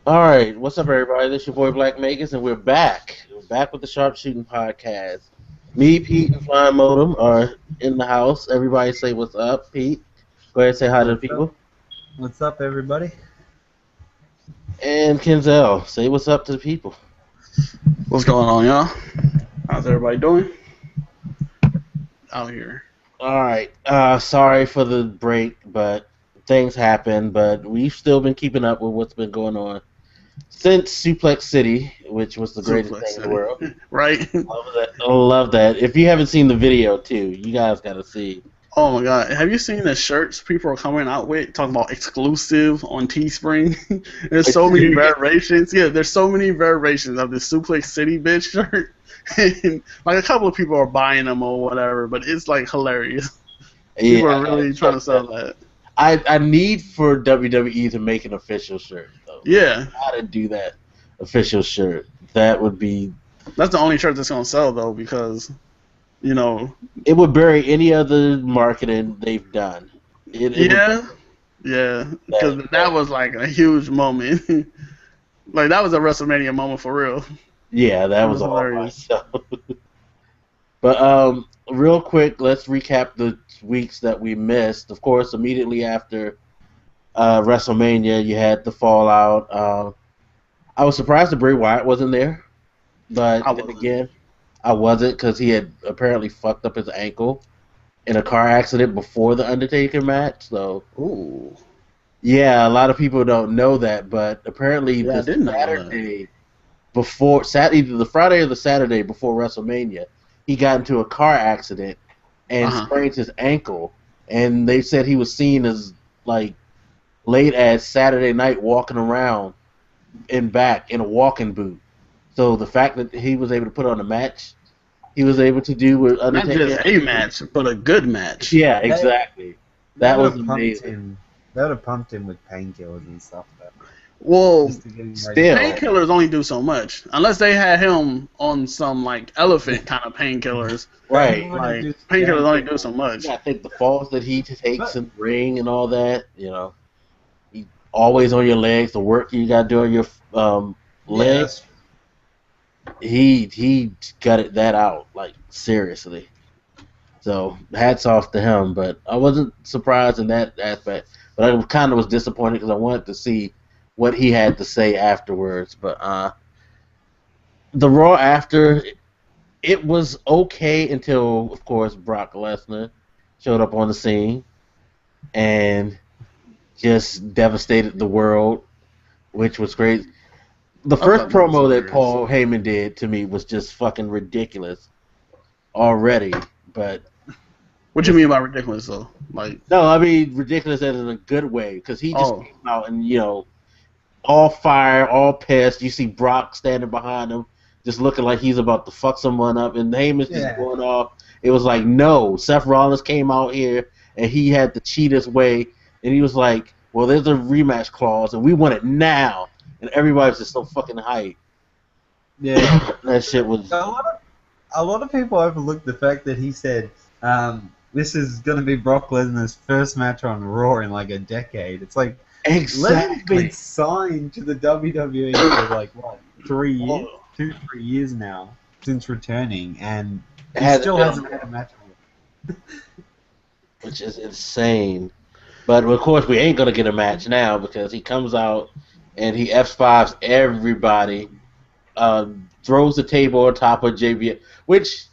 All right, what's up, everybody? This is your boy Black Magus, and we're back. We're back with the Sharpshootin podcast. Me, Pete, and Flying Modem are in the house. Everybody say what's up, Pete. Go ahead and say hi to the What's up? people. What's up, everybody? And Kenzel, say what's up to the people. What's going on, y'all? How's everybody doing out here? All right, sorry for the break, but things happen. But we've still been keeping up with what's been going on since Suplex City, which was the greatest thing in the world. Right? Love that. I love that. If you haven't seen the video, too, you guys got to see. Oh my god, have you seen the shirts people are coming out with talking about exclusive on Teespring? There's so many variations. Yeah, there's so many variations of the Suplex City bitch shirt. And like a couple of people are buying them or whatever, but it's like hilarious. People are really trying to sell that. I need for WWE to make an official shirt, though. Yeah. How to do that official shirt. That would be... That's the only shirt that's going to sell, though, because, you know... It would bury any other marketing they've done. Yeah, because that was like a huge moment. Like, that was a WrestleMania moment for real. Yeah, that was hilarious. But real quick, let's recap the weeks that we missed. Of course, immediately after WrestleMania, you had the Fallout. I was surprised that Bray Wyatt wasn't there, but then again, I wasn't because he had apparently fucked up his ankle in a car accident before the Undertaker match. So, ooh, yeah, a lot of people don't know that, but apparently the Saturday before, either the Friday or the Saturday before WrestleMania, he got into a car accident and sprained his ankle, and they said he was seen as like late as Saturday night walking around in back in a walking boot. So the fact that he was able to put on a match, he was able to do with Undertaker. Not just a match, but a good match. Yeah, exactly. That was amazing. They would have pumped him with painkillers and stuff. Well, still, painkillers only do so much. Unless they had him on some like elephant kind of painkillers. Right. Like painkillers only do so much. Yeah, I think the falls that he takes in the ring and all that, you know, he always on your legs. The work you got to do on your legs. He got that out, like, seriously. So, hats off to him, but I wasn't surprised in that aspect. But I kind of was disappointed because I wanted to see what he had to say afterwards. But the Raw after, it was okay until, of course, Brock Lesnar showed up on the scene and just devastated the world, which was great. The first promo that Paul Heyman did to me was just fucking ridiculous already, but... What you mean by ridiculous, though? Like, no, I mean ridiculous in a good way, because he just came out and, you know, all fire, all pissed. You see Brock standing behind him, just looking like he's about to fuck someone up, and Heyman's just going off. It was like, no, Seth Rollins came out here, and he had to cheat his way, and he was like, well, there's a rematch clause, and we want it now. And everybody's just so fucking hyped. Yeah. That shit was... A lot of people overlooked the fact that he said, this is going to be Brock Lesnar's first match on Raw in like a decade. It's like, Lesnar's been signed to the WWE for like, what, 3 years? 2-3 years now since returning, and he still hasn't had a match on it. Which is insane. But, of course, we ain't going to get a match now because he comes out and he F5s everybody, throws the table on top of JBL, which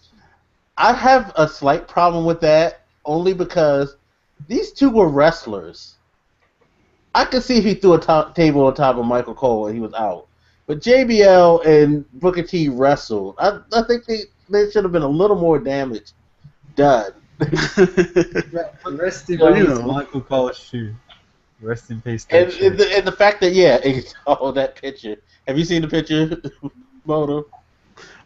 I have a slight problem with that, only because these two were wrestlers. I could see if he threw a table on top of Michael Cole and he was out. But JBL and Booker T wrestled. I think there should have been a little more damage done. Rest in peace, Michael Cole's shoe. Rest in peace. And the fact that, that picture. Have you seen the picture, Moto?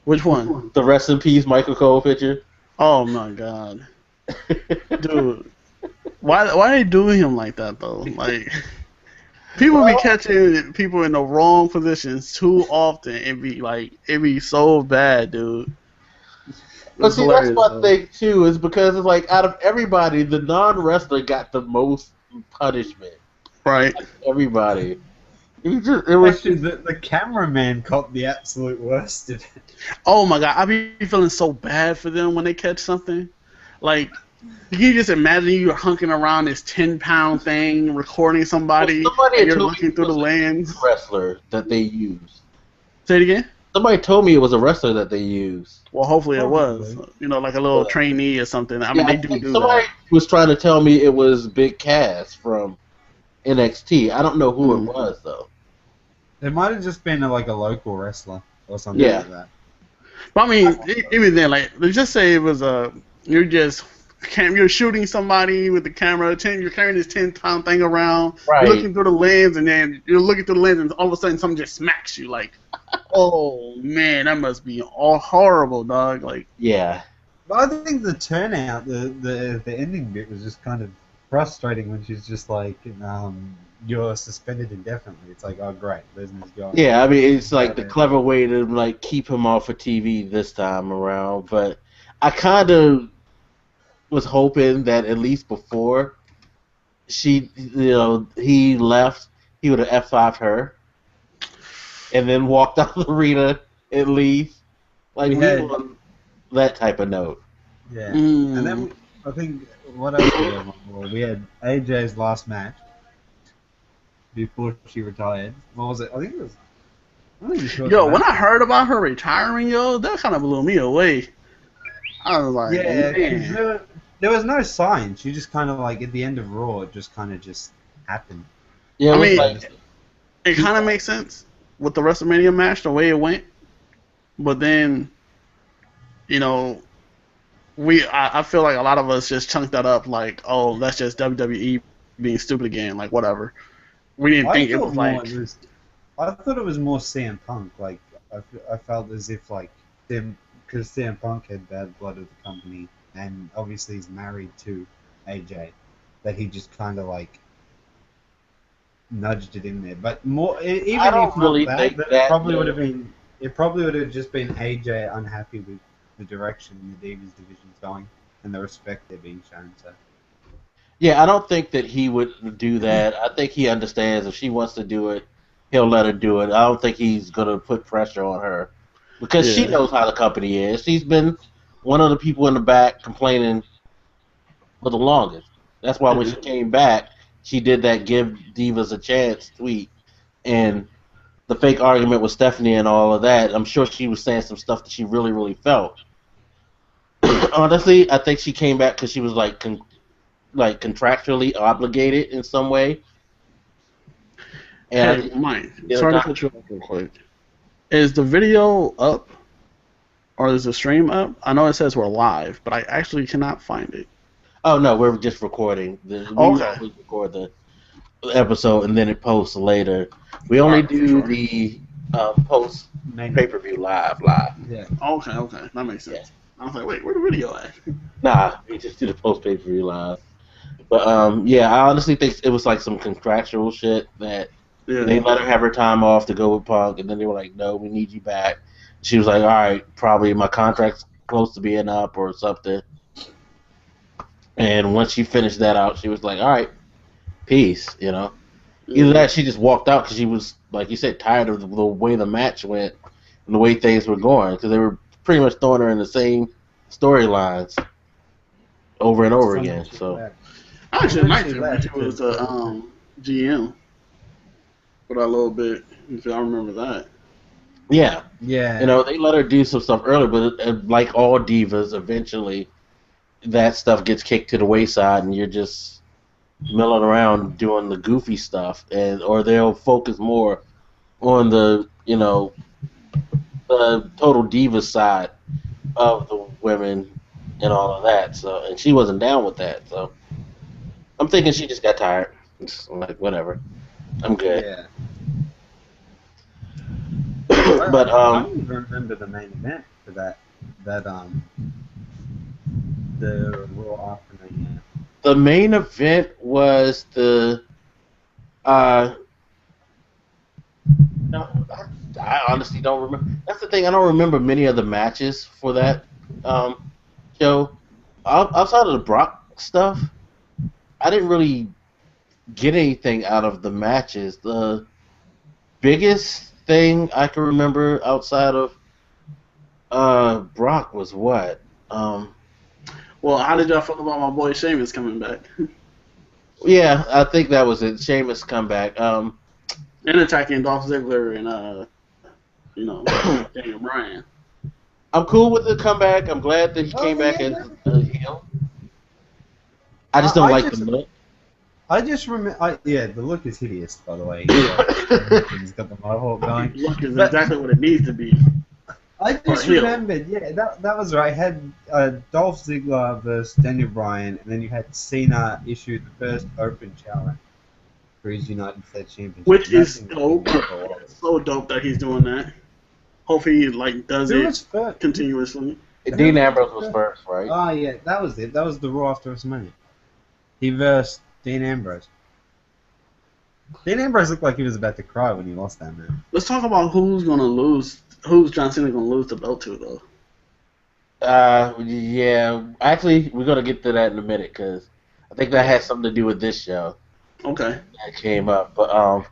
Which one? The rest in peace Michael Cole picture. Oh my god, dude! Why are they doing him like that though? Like, people be catching people in the wrong positions too often and it be so bad, dude. But see, that's my thing too, is because it's like out of everybody, the non-wrestler got the most punishment. Right. Everybody. It was actually the cameraman caught the absolute worst of it. Oh my god, I be feeling so bad for them when they catch something. Like, you can just imagine you hunking around this 10-pound thing, recording somebody, somebody and had you're told me looking it through the was a lens. wrestler that they used. Say it again. Somebody told me it was a wrestler that they used. Well, hopefully it was. Probably. You know, like a little trainee or something. I mean, Yeah, they I think do somebody that. was trying to tell me it was Big Cass from NXT. I don't know who it was though. It might have just been like a local wrestler or something Yeah. like that. But I mean, even then, like, let's just say it was you're shooting somebody with the camera. You're carrying this 10-pound thing around. Right. You're looking through the lens, and then you're looking through the lens, and all of a sudden, something just smacks you. Like, oh man, that must be all horrible, dog. Like, Yeah. But I think the turnout, the ending bit was just kind of frustrating when she's just like, you're suspended indefinitely. It's like, oh great, Lesnar's gone. Yeah, I mean it's like the clever way to like keep him off of TV this time around, but I kind of was hoping that at least before he left, he would have F5'd her and then walked out of the arena at least. Like we on that type of note. Yeah. And then I think what else we had AJ's last match before she retired. What was it? I think it was. When I heard about her retiring, that kind of blew me away. I was like, yeah, there was no sign. She just kind of like at the end of Raw, it just kind of just happened. Yeah, I mean, it kind of makes sense with the WrestleMania match, the way it went. But then, I feel like a lot of us just chunked that up like, oh, that's just WWE being stupid again, like whatever. We didn't think it was like. I thought it was more CM Punk. Like I felt as if like them, because CM Punk had bad blood of the company, and obviously he's married to AJ, that he just kind of like nudged it in there. But more, even I don't if really not think that, that probably would have been. It probably would have just been AJ unhappy with the direction the Divas division's going and the respect they're being shown. So. Yeah, I don't think that he would do that. I think he understands if she wants to do it, he'll let her do it. I don't think he's going to put pressure on her because she knows how the company is. She's been one of the people in the back complaining for the longest. That's why when she came back, she did that give Divas a chance tweet. And the fake argument with Stephanie and all of that, I'm sure she was saying some stuff that she really, really felt. Honestly, I think she came back because she was like contractually obligated in some way. And hey, Mike, sorry to cut you off real quick. Is the video up, or is the stream up? I know it says we're live, but I actually cannot find it. Oh no, we're just recording. We record the episode and then it posts later. We only do the post pay-per-view live. Yeah. Okay, that makes sense. Yeah. I was like, wait, where the video at? Nah, we just do the post pay-per-view live. But I honestly think it was like some contractual shit that they let her have her time off to go with Punk, and then they were like, no, we need you back. She was like, all right, probably my contract's close to being up or something. And once she finished that out, she was like, all right, peace, Either that, she just walked out because she was, like you said, tired of the way the match went and the way things were going, because they were pretty much throwing her in the same storylines over and over again. So I actually might think it was a GM for that little bit, if I remember that. Yeah. Yeah. They let her do some stuff earlier, but like all divas, eventually that stuff gets kicked to the wayside, and you're just milling around doing the goofy stuff, or they'll focus more on the the total diva side of the women and all of that. So, and she wasn't down with that. So, I'm thinking she just got tired. It's like, whatever, I'm good. Yeah. But I don't even remember the main event for that the Raw afternoon. The main event was the I honestly don't remember. That's the thing. I don't remember many of the matches for that show. Outside of the Brock stuff, I didn't really get anything out of the matches. biggest thing I can remember outside of Brock was what? Well, how did y'all feel about my boy Sheamus coming back? Yeah, I think that was it. Sheamus comeback. And attacking Dolph Ziggler and Daniel Bryan. I'm cool with the comeback. I'm glad that he came back as a heel. I just don't like the look. I just remember. The look is hideous, by the way. He's got the mohawk going. The look is exactly what it needs to be. I just remembered, that was right. I had Dolph Ziggler versus Daniel Bryan, and then you had Cena issue the first open challenge for his United States Championship. Which is dope. It's so dope that he's doing that. Hopefully he does it continuously. Dean Ambrose was first, right? Oh yeah, that was it. That was the Raw after WrestleMania. He versed Dean Ambrose. Dean Ambrose looked like he was about to cry when he lost that match. Let's talk about who's gonna lose. Who's John Cena gonna lose the belt to, though? Yeah. Actually, we're gonna get to that in a minute because I think that has something to do with this show. Okay. That came up, but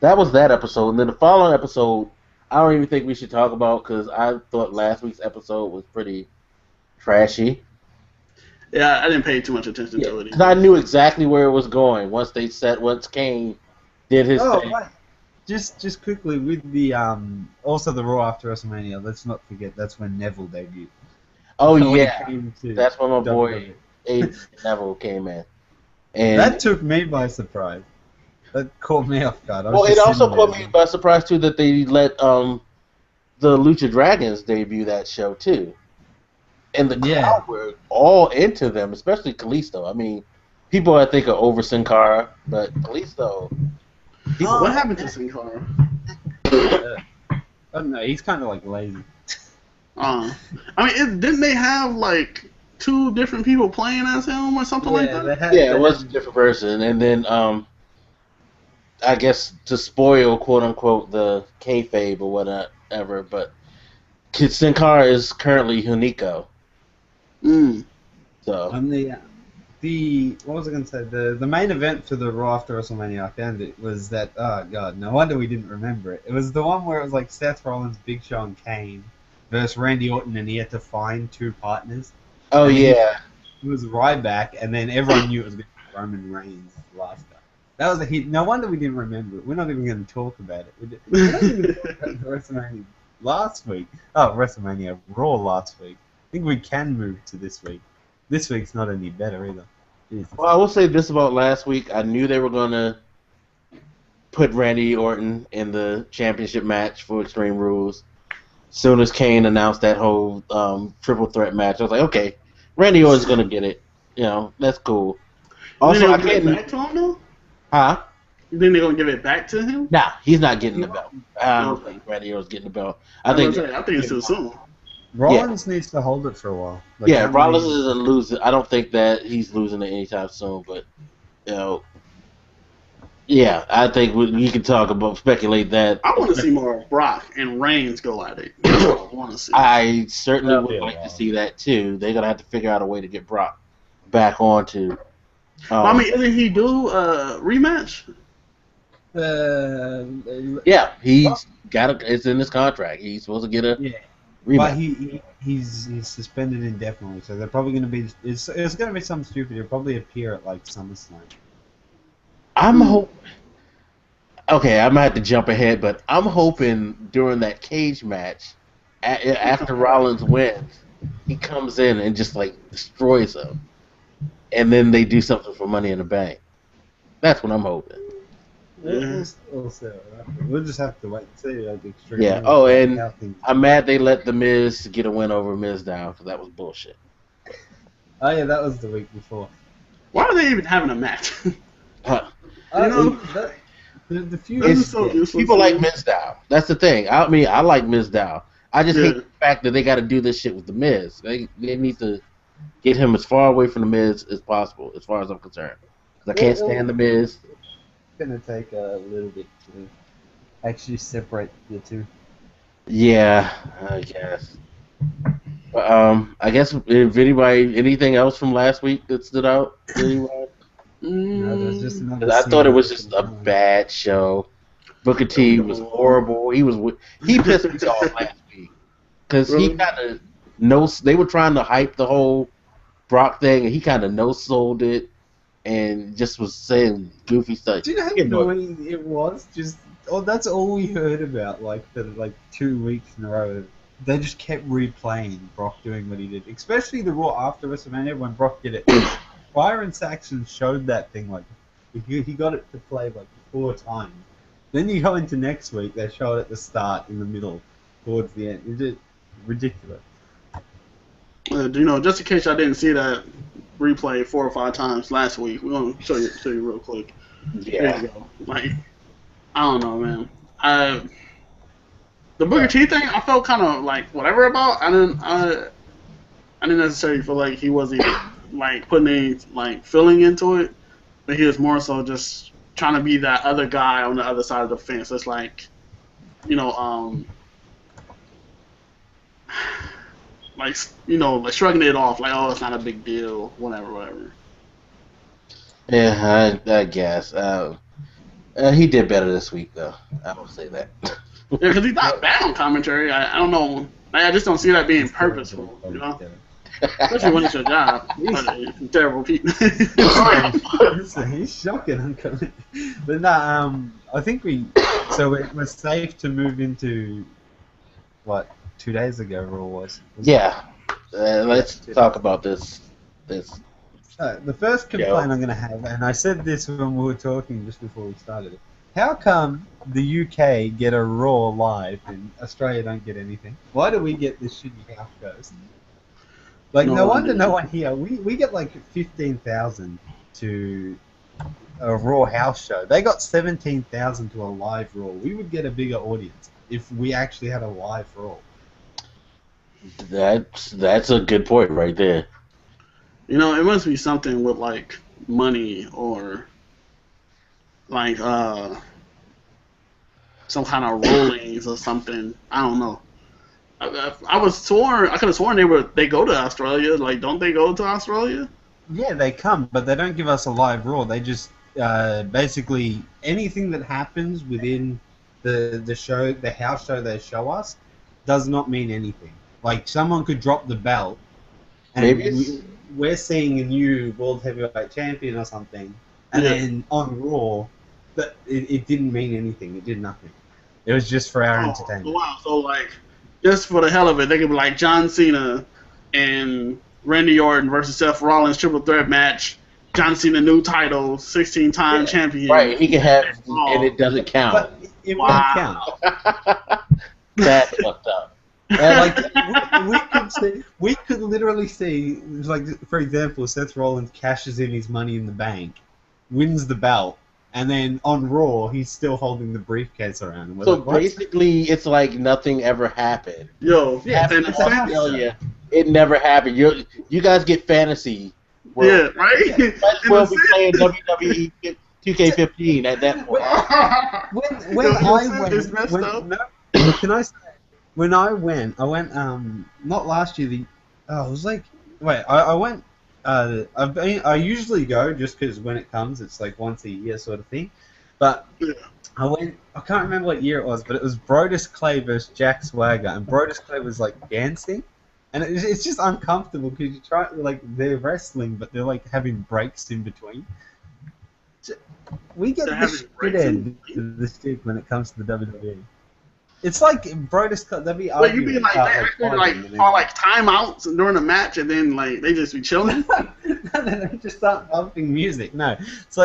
that was that episode, and then the following episode, I don't even think we should talk about because I thought last week's episode was pretty trashy. Yeah, I didn't pay too much attention to it. Because I knew exactly where it was going once Kane did his thing. Right. Just quickly with the also the Raw after WrestleMania. Let's not forget that's when Neville debuted. Oh yeah, that's when my boy Neville came in, and that took me by surprise. That caught me off guard. Well, it also caught me by surprise too that they let the Lucha Dragons debut that show too, and the crowd were all into them, especially Kalisto. I mean, people I think are over Sin Cara, but Kalisto. What happened to Sin Cara? I don't know. He's kind of lazy. I mean, didn't they have two different people playing as him or something like that? It was a different person, and then I guess to spoil quote unquote the kayfabe or whatever, but Sin Cara is currently Hunico. So what was I going to say? The main event for the Raw after WrestleMania, I found it, was that, oh god, no wonder we didn't remember it. It was the one where it was Seth Rollins, Big Show, and Kane versus Randy Orton, and he had to find two partners. Oh yeah. It was Ryback, and then everyone knew it was going to be Roman Reigns last time. That was a hit. No wonder we didn't remember it. We're not even going to talk about it. We're not even talk about WrestleMania last week. Oh, WrestleMania Raw last week. I think we can move to this week. This week's not any better either. Jesus. Well, I will say this about last week. I knew they were going to put Randy Orton in the championship match for Extreme Rules. As soon as Kane announced that whole triple threat match, I was like, okay, Randy Orton's going to get it. That's cool. Also, I can't back to him though? Huh? You think they're going to give it back to him? Nah, he's not getting the belt. I don't think Randy Orton's getting the belt. I think it's too soon. Rollins needs to hold it for a while. Rollins isn't losing. I don't think that he's losing it anytime soon. But I think we can talk about speculate that. I want to see more of Brock and Reigns go at it. That's what I want to see. I certainly would like to see that too. They're gonna have to figure out a way to get Brock back onto. Didn't he do a rematch? Yeah, he's got it's in his contract. He's supposed to get a rematch. But he's suspended indefinitely, so they're probably going to be. It's going to be something stupid. He'll probably appear at SummerSlam. I'm hoping. Okay, I'm gonna have to jump ahead, but I'm hoping during that cage match, after Rollins wins, he comes in and just destroys him, and then they do something for Money in the Bank. That's what I'm hoping. We'll just have to wait and see. Extreme. Yeah. Oh, and I'm mad they let The Miz get a win over Miz down because that was bullshit. Oh yeah, that was the week before. Why are they even having a match? The feud. People like Mizdow. That's the thing. I mean, I like Mizdow. I just hate the fact that they got to do this shit with The Miz. They need to get him as far away from The Miz as possible, as far as I'm concerned. Because I can't stand The Miz. It's going to take a little bit to actually separate the two. Yeah, I guess. But, I guess if anything else from last week that stood out to anyone? No, there's just another I thought it was just a bad show. Booker T was horrible. He pissed me off last week because he kind of they were trying to hype the whole Brock thing, and he kind of no-sold it and just was saying goofy stuff. Do you know how annoying it was? That's all we heard about for 2 weeks in a row. They just kept replaying Brock doing what he did, especially the Raw after WrestleMania when Brock did it. Byron Saxton showed that thing he got it to play 4 times. Then you go into next week, they show it at the start, in the middle, towards the end. It's just ridiculous. Just in case I didn't see that replay 4 or 5 times last week, we're gonna show you real quick. Yeah. There you go. I don't know, man. The Booker T thing, I felt kind of whatever about. I didn't necessarily feel like he wasn't putting any feeling into it, but he was more so just trying to be that other guy on the other side of the fence. It's shrugging it off, oh, it's not a big deal, whatever. Yeah, I guess. He did better this week, though. I will say that. Yeah, because he's not bad on commentary. I don't know. I just don't see that being purposeful, Especially when it's your job. It's terrible people. He's shocking. But no, I think we're safe to move into, 2 days ago Raw was. Yeah. Let's talk about this. The first complaint I'm going to have, and I said this when we were talking just before we started, how come the UK get a Raw live and Australia don't get anything? Why do we get this shitty house shows? No wonder no one here. We get 15,000 to a Raw house show. They got 17,000 to a live Raw. We would get a bigger audience if we actually had a live Raw. That's a good point right there. It must be something with money or some kind of rulings or something. I don't know. I could have sworn they go to Australia. Don't they go to Australia? Yeah, they come, but they don't give us a live Raw. They just basically anything that happens within the show, the house show they show us, does not mean anything. Someone could drop the belt, and we're seeing a new World Heavyweight Champion or something, and then on Raw, but it didn't mean anything. It did nothing. It was just for our entertainment. Wow, so just for the hell of it, they could be John Cena and Randy Orton versus Seth Rollins triple threat match. John Cena new title, 16-time champion. Right, he can have, and it doesn't count. But it won't count. That's fucked up. We could literally see, for example, Seth Rollins cashes in his Money in the Bank, wins the belt, and then on Raw he's still holding the briefcase around him. So basically, it's like nothing ever happened. Yo, in Australia, it never happened. You guys get fantasy. Yeah, right. Might well be playing WWE 2K15 at that point. When I went not last year. I went. I usually go just because when it comes, it's once a year sort of thing. But I went. I can't remember what year it was, but it was Brodus Clay versus Jack Swagger, and Brodus Clay was dancing, and it's just uncomfortable because you try they're wrestling, but they're having breaks in between. We get the shit end of the stick when it comes to the WWE. It's Brodus Clay. They'll be arguing. You mean timeouts during a match, and then they just be chilling? No, they just start bumping music. No, it's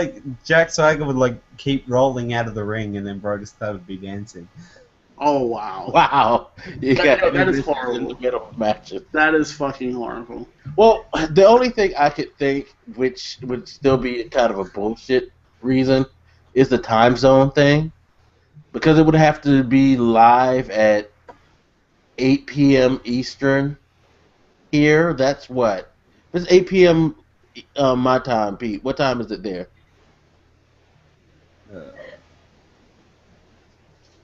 Jack Swagger would keep rolling out of the ring, and then Brodus Clay would be dancing. Oh wow! Wow, that is horrible. In the middle of matches. That is fucking horrible. Well, the only thing I could think, which would still be kind of a bullshit reason, is the time zone thing. Because it would have to be live at 8 p.m. Eastern here. That's what? It's 8 p.m. My time, Pete. What time is it there?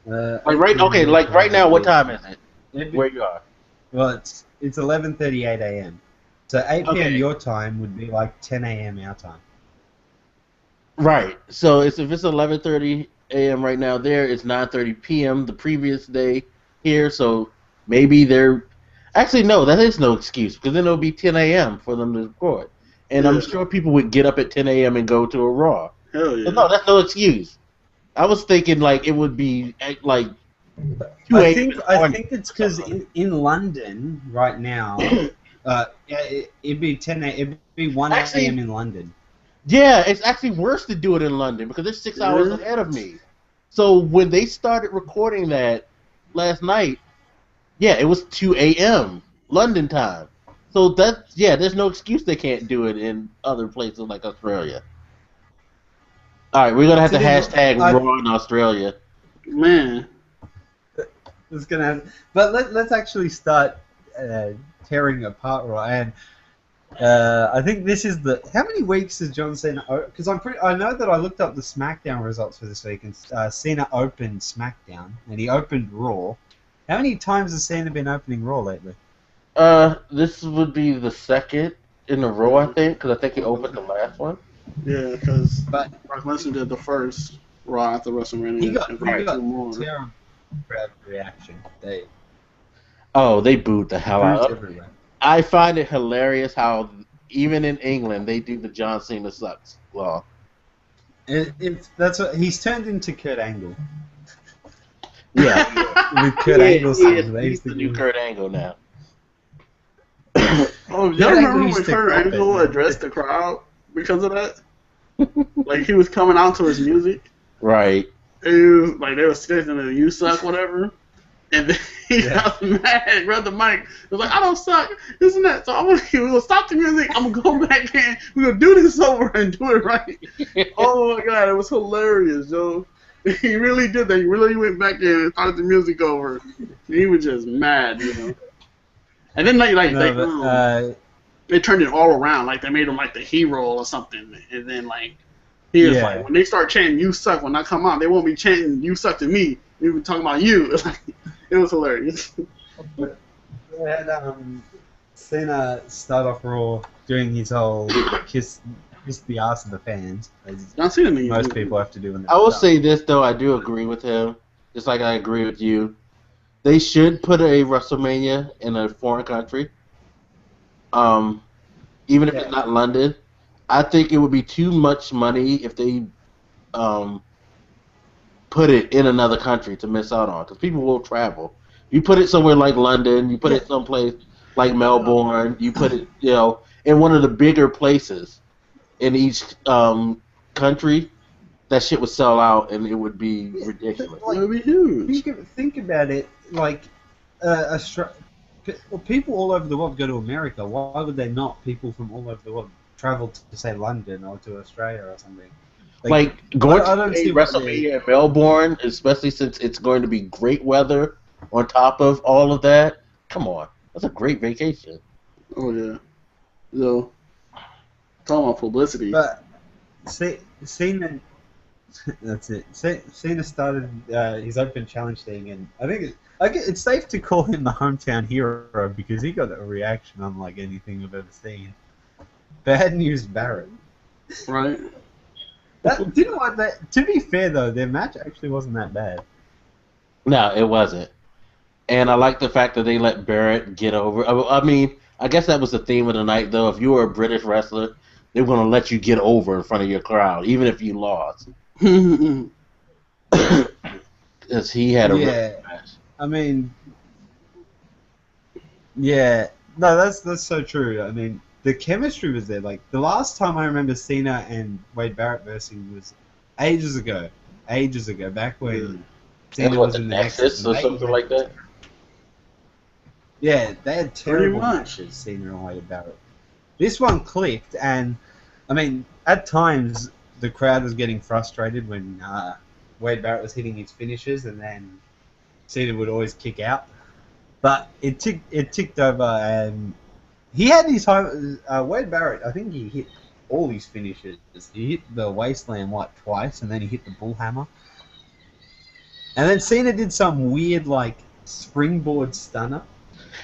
Right now, what time is it? Where you are? Well, it's 11:38 a.m. So 8 p.m. your time would be 10 a.m. our time. Right. So if it's 11:30 a.m. right now there. It's 9:30 p.m. the previous day here, so maybe they're... Actually, no, that is no excuse, because then it'll be 10 a.m. for them to record. And I'm sure people would get up at 10 a.m. and go to a Raw. Hell yeah. So no, that's no excuse. I was thinking like it would be like 2 a.m. I think it's because in London right now, it'd be 10 a.m. It'd be 1 a.m. in London. Yeah, it's actually worse to do it in London because they're 6 hours ahead of me. So when they started recording that last night, yeah, it was 2 a.m. London time. So there's no excuse they can't do it in other places like Australia. All right, we're gonna have to hashtag Raw in Australia. Man, it's gonna have, but let's actually start tearing apart Raw. And I think this is how many weeks has John Cena? Because I know that I looked up the SmackDown results for this week, and Cena opened SmackDown and he opened Raw. How many times has Cena been opening Raw lately? This would be the second in a row, I think, because I think he opened the last one. Yeah, because Brock Lesnar did the first Raw after WrestleMania. He got two more. terrible crowd reaction. They booed the hell out of it. I find it hilarious how even in England they do the John Cena sucks law. That's what he's turned into Kurt Angle. Yeah, with Kurt Angle. He's the new Kurt Angle now. Oh, y'all remember when Kurt Angle addressed the crowd because of that? Like he was coming out to his music, right? And he was, like they were sticking to "You suck," whatever, and then he got mad, grabbed the mic. He was like, "I don't suck, isn't that?" So we're gonna stop the music. I'm gonna go back in. We're gonna do this over and do it right. Oh my god, it was hilarious, Joe. He really did that. He really went back in and started the music over. He was just mad, you know. And then they turned it all around. Like they made him like the hero or something. And then like he was like, when they start chanting "You suck" when I come out, they won't be chanting "You suck" to me. We were talking about you. It was hilarious. Cena start off Raw doing his whole kiss the ass of the fans. As most people have to do. I will say this though, I do agree with him. Just like I agree with you. They should put a WrestleMania in a foreign country. Even if it's not London. I think it would be too much money if they put it in another country to miss out on, because people will travel. You put it somewhere like London, you put it someplace like Melbourne, you put it, in one of the bigger places in each country, that shit would sell out and it would be ridiculous. Like, it would be huge. Think about it, like people all over the world go to America. Why would they not? People from all over the world travel to say London or to Australia or something. Like going to WrestleMania in Melbourne, especially since it's going to be great weather on top of all of that. Come on, that's a great vacation. Oh yeah, so talking about publicity. But Cena, that's it. Cena started his open challenge thing, and I think it's safe to call him the hometown hero because he got a reaction unlike anything I've ever seen. Bad News Barrett. Right. To be fair though, their match actually wasn't that bad. No, it wasn't. And I like the fact that they let Barrett get over. I mean, I guess that was the theme of the night though. If you were a British wrestler, they were going to let you get over in front of your crowd, even if you lost. Because he had a real match. I mean, yeah. No, that's so true. I mean, the chemistry was there. Like, the last time I remember Cena and Wade Barrett versing was ages ago. Back when Cena was in the Nexus or something like that. Yeah, they had terrible matches, Cena and Wade Barrett. This one clicked, and, I mean, at times, the crowd was getting frustrated when Wade Barrett was hitting his finishes, and then Cena would always kick out. But it ticked over, and he had his Wade Barrett, I think he hit all his finishes. He hit the Wasteland, twice, and then he hit the Bullhammer. And then Cena did some weird, springboard stunner.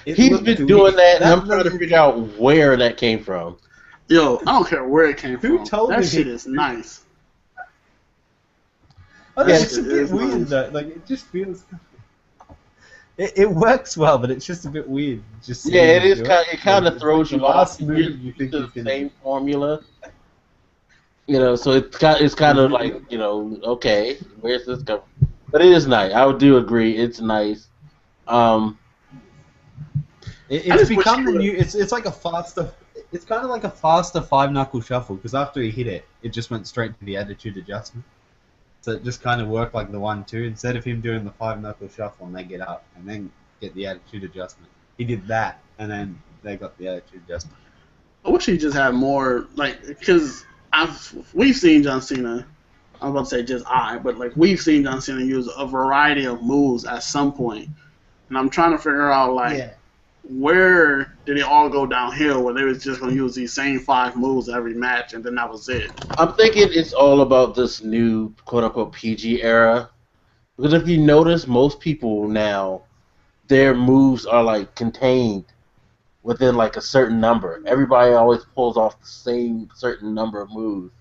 He's been doing that, and I'm trying to figure out where that came from. Yo, I don't care where it came from. Who told that me shit is nice. It's a bit weird though. Like it just feels. It works well, but it's just a bit weird. Just it is. It kind of throws you off. You think the same formula. So it's kind of like okay, where's this coming? But it is nice. I do agree. It's nice. It's become the new. It's like a faster. It's kind of like a faster 5-knuckle shuffle because after he hit it, it just went straight to the attitude adjustment. So it just kind of worked like the 1-2 instead of him doing the 5-knuckle shuffle and they get up and then get the attitude adjustment. He did that and then they got the attitude adjustment. I wish he just had more because we've seen John Cena. I'm about to say just but we've seen John Cena use a variety of moves at some point, and I'm trying to figure out where did it all go downhill where they was just going to use these same 5 moves every match and then that was it. I'm thinking it's all about this new quote-unquote PG era. Because if you notice, most people now, their moves are contained within a certain number. Everybody always pulls off the same certain number of moves.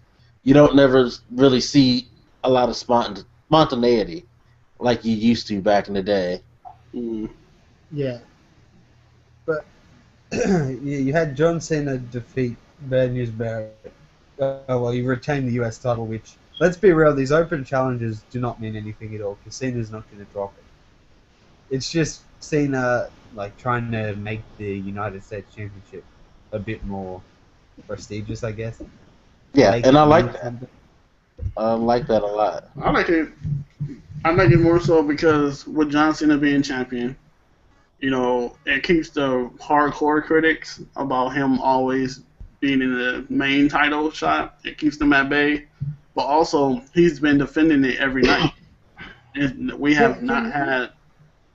You don't never really see a lot of spontaneity like you used to back in the day. Yeah. But you had John Cena defeat Bad News Barrett. He retained the US title, which, let's be real, these open challenges do not mean anything at all, because Cena's not going to drop it. It's just Cena, trying to make the United States Championship a bit more prestigious, I guess. Yeah, and I like that. I like that a lot. I like it. I like it more so because with John Cena being champion, it keeps the hardcore critics about him always being in the main title shot. It keeps them at bay. But also, he's been defending it every night. And we have not had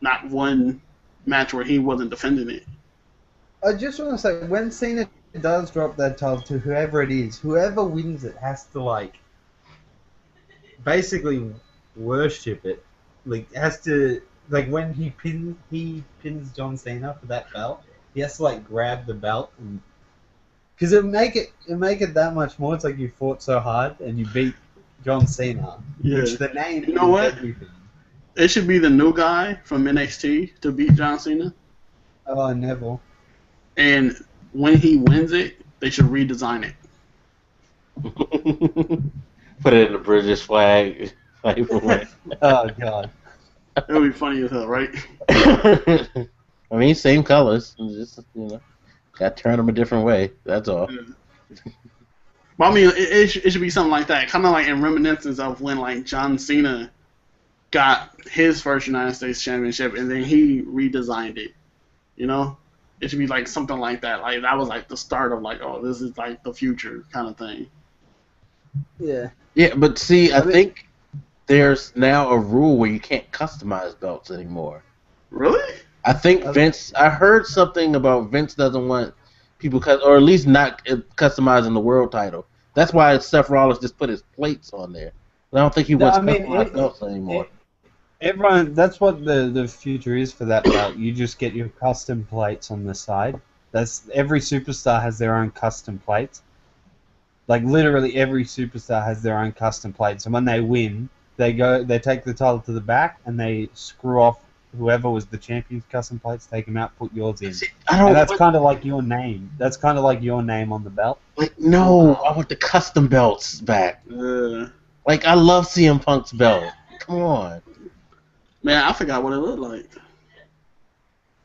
not one match where he wasn't defending it. I just want to say, when Cena does drop that title to whoever it is, whoever wins it has to, basically worship it. Has to... when he pins John Cena for that belt, he has to grab the belt and because it make it that much more. It's you fought so hard and you beat John Cena. Yeah. Which the name. You know what? Everything. It should be the new guy from NXT to beat John Cena. Oh, Neville. And when he wins it, they should redesign it. Put it in the British flag. Oh God. It would be funny as hell, right? I mean, same colors. Just gotta turn them a different way. That's all. Yeah. But I mean, it should be something like that, kind of in reminiscence of when John Cena got his first United States Championship, and then he redesigned it. It should be something like that. That was the start of oh, this is the future kind of thing. Yeah. Yeah, but see, I think there's now a rule where you can't customize belts anymore. Really? I think Vince... I heard something about Vince doesn't want people... or at least not customizing the world title. That's why Seth Rollins just put his plates on there. I don't think he wants customized belts anymore. Everyone... That's what the future is for that belt. You just get your custom plates on the side. Every superstar has their own custom plates. Literally every superstar has their own custom plates. And when they win... They take the title to the back, and they screw off whoever was the champion's custom plates. Take them out, put yours in. And that's kind of like your name. That's kind of like your name on the belt. No, I want the custom belts back. I love CM Punk's belt. Come on. Man, I forgot what it looked like.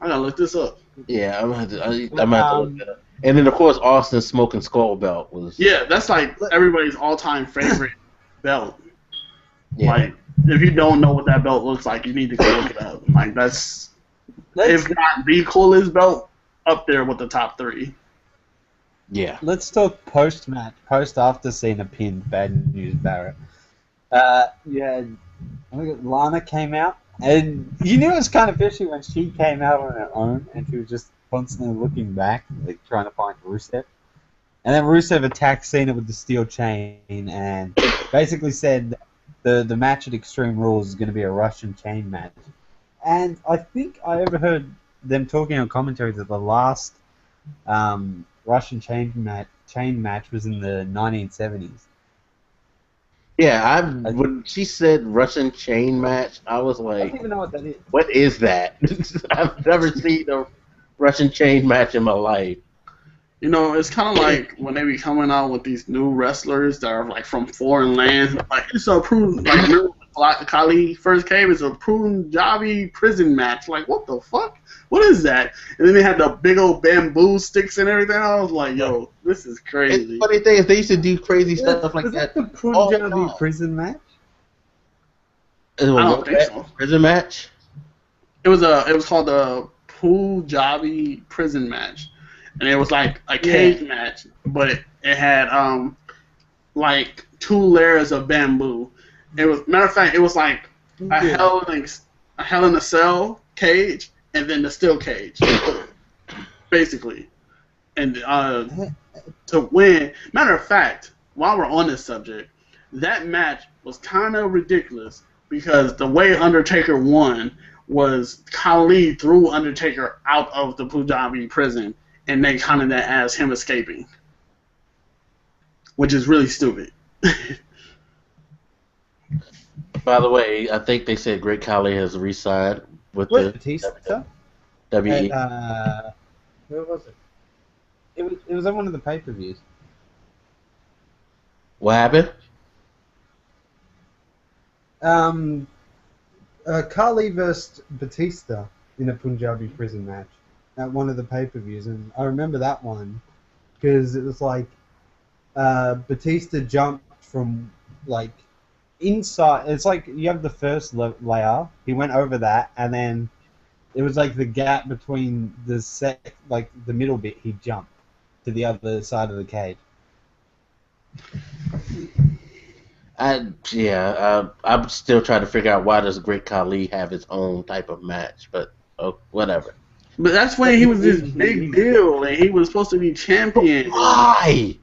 I gotta look this up. Yeah, I'm gonna have to look it up. And then of course Austin's Smoking Skull belt was. Yeah, that's everybody's all-time favorite belt. Yeah. If you don't know what that belt looks like, you need to go look it up. That's if not the coolest belt, up there with the top 3. Yeah. Let's talk post-match, after Cena pinned Bad News Barrett. Lana came out, and you knew it was kind of fishy when she came out on her own, and she was just constantly looking back, trying to find Rusev. And then Rusev attacked Cena with the steel chain, and basically said the match at Extreme Rules is going to be a Russian chain match. And I think I overheard them talking on commentary that the last Russian chain match was in the 1970s. Yeah, when she said Russian chain match, I was I like, don't even know what that is. what is that? I've never seen a Russian chain match in my life. You know, it's kind of like when they be coming out with these new wrestlers that are like from foreign lands. Like it's a proven, like remember when Kali first came, it's a Punjabi prison match. Like what the fuck? What is that? And then they had the big old bamboo sticks and everything. I was like, yo, this is crazy. The funny thing is they used to do crazy stuff like Was that. the Punjabi prison match? I don't think so. Prison match? It was called the Punjabi prison match. And it was like a cage match, but it had like 2 layers of bamboo. It was matter of fact, it was like a hell in a cell cage and then the steel cage, basically. And to win, matter of fact, while we're on this subject, that match was kind of ridiculous because the way Undertaker won was Khali threw Undertaker out of the Punjabi prison. And they counted that as him escaping, which is really stupid. By the way, I think they said Great Khali has re-signed with the Batista? WWE. Where was it? It was on one of the pay-per-views. What happened? Khali versus Batista in a Punjabi prison match at one of the pay-per-views, and I remember that one because it was like Batista jumped from like inside. It's like you have the first layer. He went over that, and then it was like the gap between like the middle bit. He jumped to the other side of the cage. I'm still trying to figure out why does Great Khali have his own type of match, but whatever. But that's when he was this big deal, and he was supposed to be champion. Why?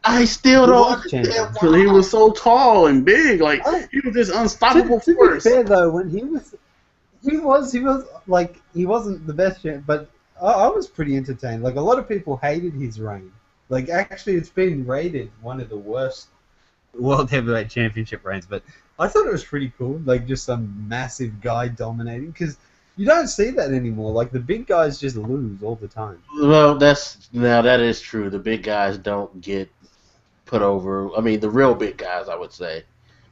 I still don't understand. Because he was so tall and big, like he was this unstoppable force. To be fair though, when he was like he wasn't the best champ, but I was pretty entertained. Like a lot of people hated his reign. Like actually, it's been rated one of the worst World Heavyweight Championship reigns, but I thought it was pretty cool. Like just some massive guy dominating because. You don't see that anymore. Like the big guys just lose all the time. Well, that is true. The big guys don't get put over. I mean, the real big guys, I would say.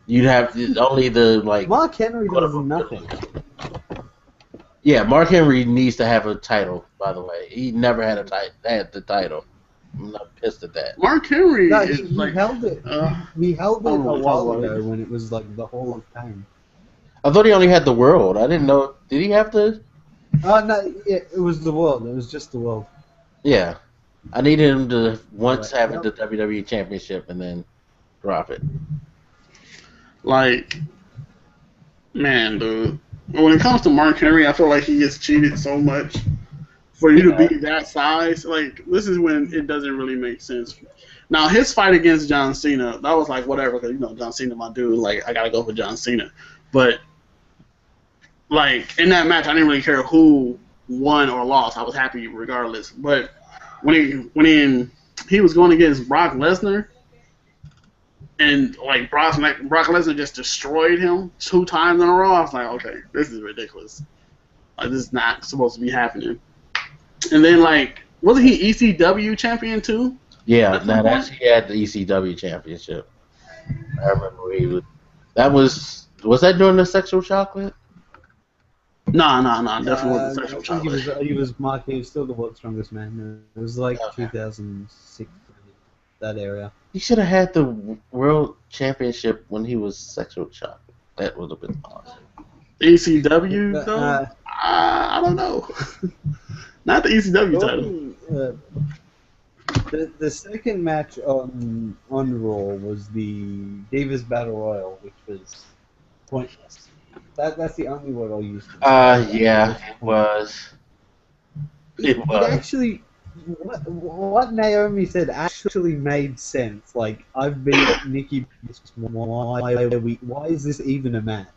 You'd have only the like. Mark Henry does nothing. Yeah, Mark Henry needs to have a title. By the way, he never had the title. I'm not pissed at that. Mark Henry he held it. He held it a while ago when it was like the Hall of Fame. I thought he only had the world. I didn't know. Did he have the? Oh no! It was the world. It was just the world. Yeah, I needed him to once have the WWE Championship and then drop it. Like, man, dude. When it comes to Mark Henry, I feel like he gets cheated so much. For you to be that size, like this is when it doesn't really make sense. Now his fight against John Cena, that was like whatever, because John Cena, my dude. Like I gotta go for John Cena, but. Like, in that match, I didn't really care who won or lost. I was happy regardless. But when he was going against Brock Lesnar, and, like, Brock Lesnar just destroyed him 2 times in a row, I was like, okay, this is ridiculous. Like, this is not supposed to be happening. And then, like, wasn't he ECW champion, too? Yeah, he had the ECW championship. I remember he was... Was that during the Sexual Chocolate? No, definitely wasn't Sexual Chocolate. He was still the world's strongest man. It was like 2006, that area. He should have had the world championship when he was Sexual Chocolate. That would have been awesome. ECW, though? I don't know. Not the ECW title. The second match on Raw was the Divas Battle Royal, which was pointless. That's the only word I'll use. Yeah, it was. It was. It actually, what Naomi said actually made sense. Like, I've beat Nikki. Why is this even a match?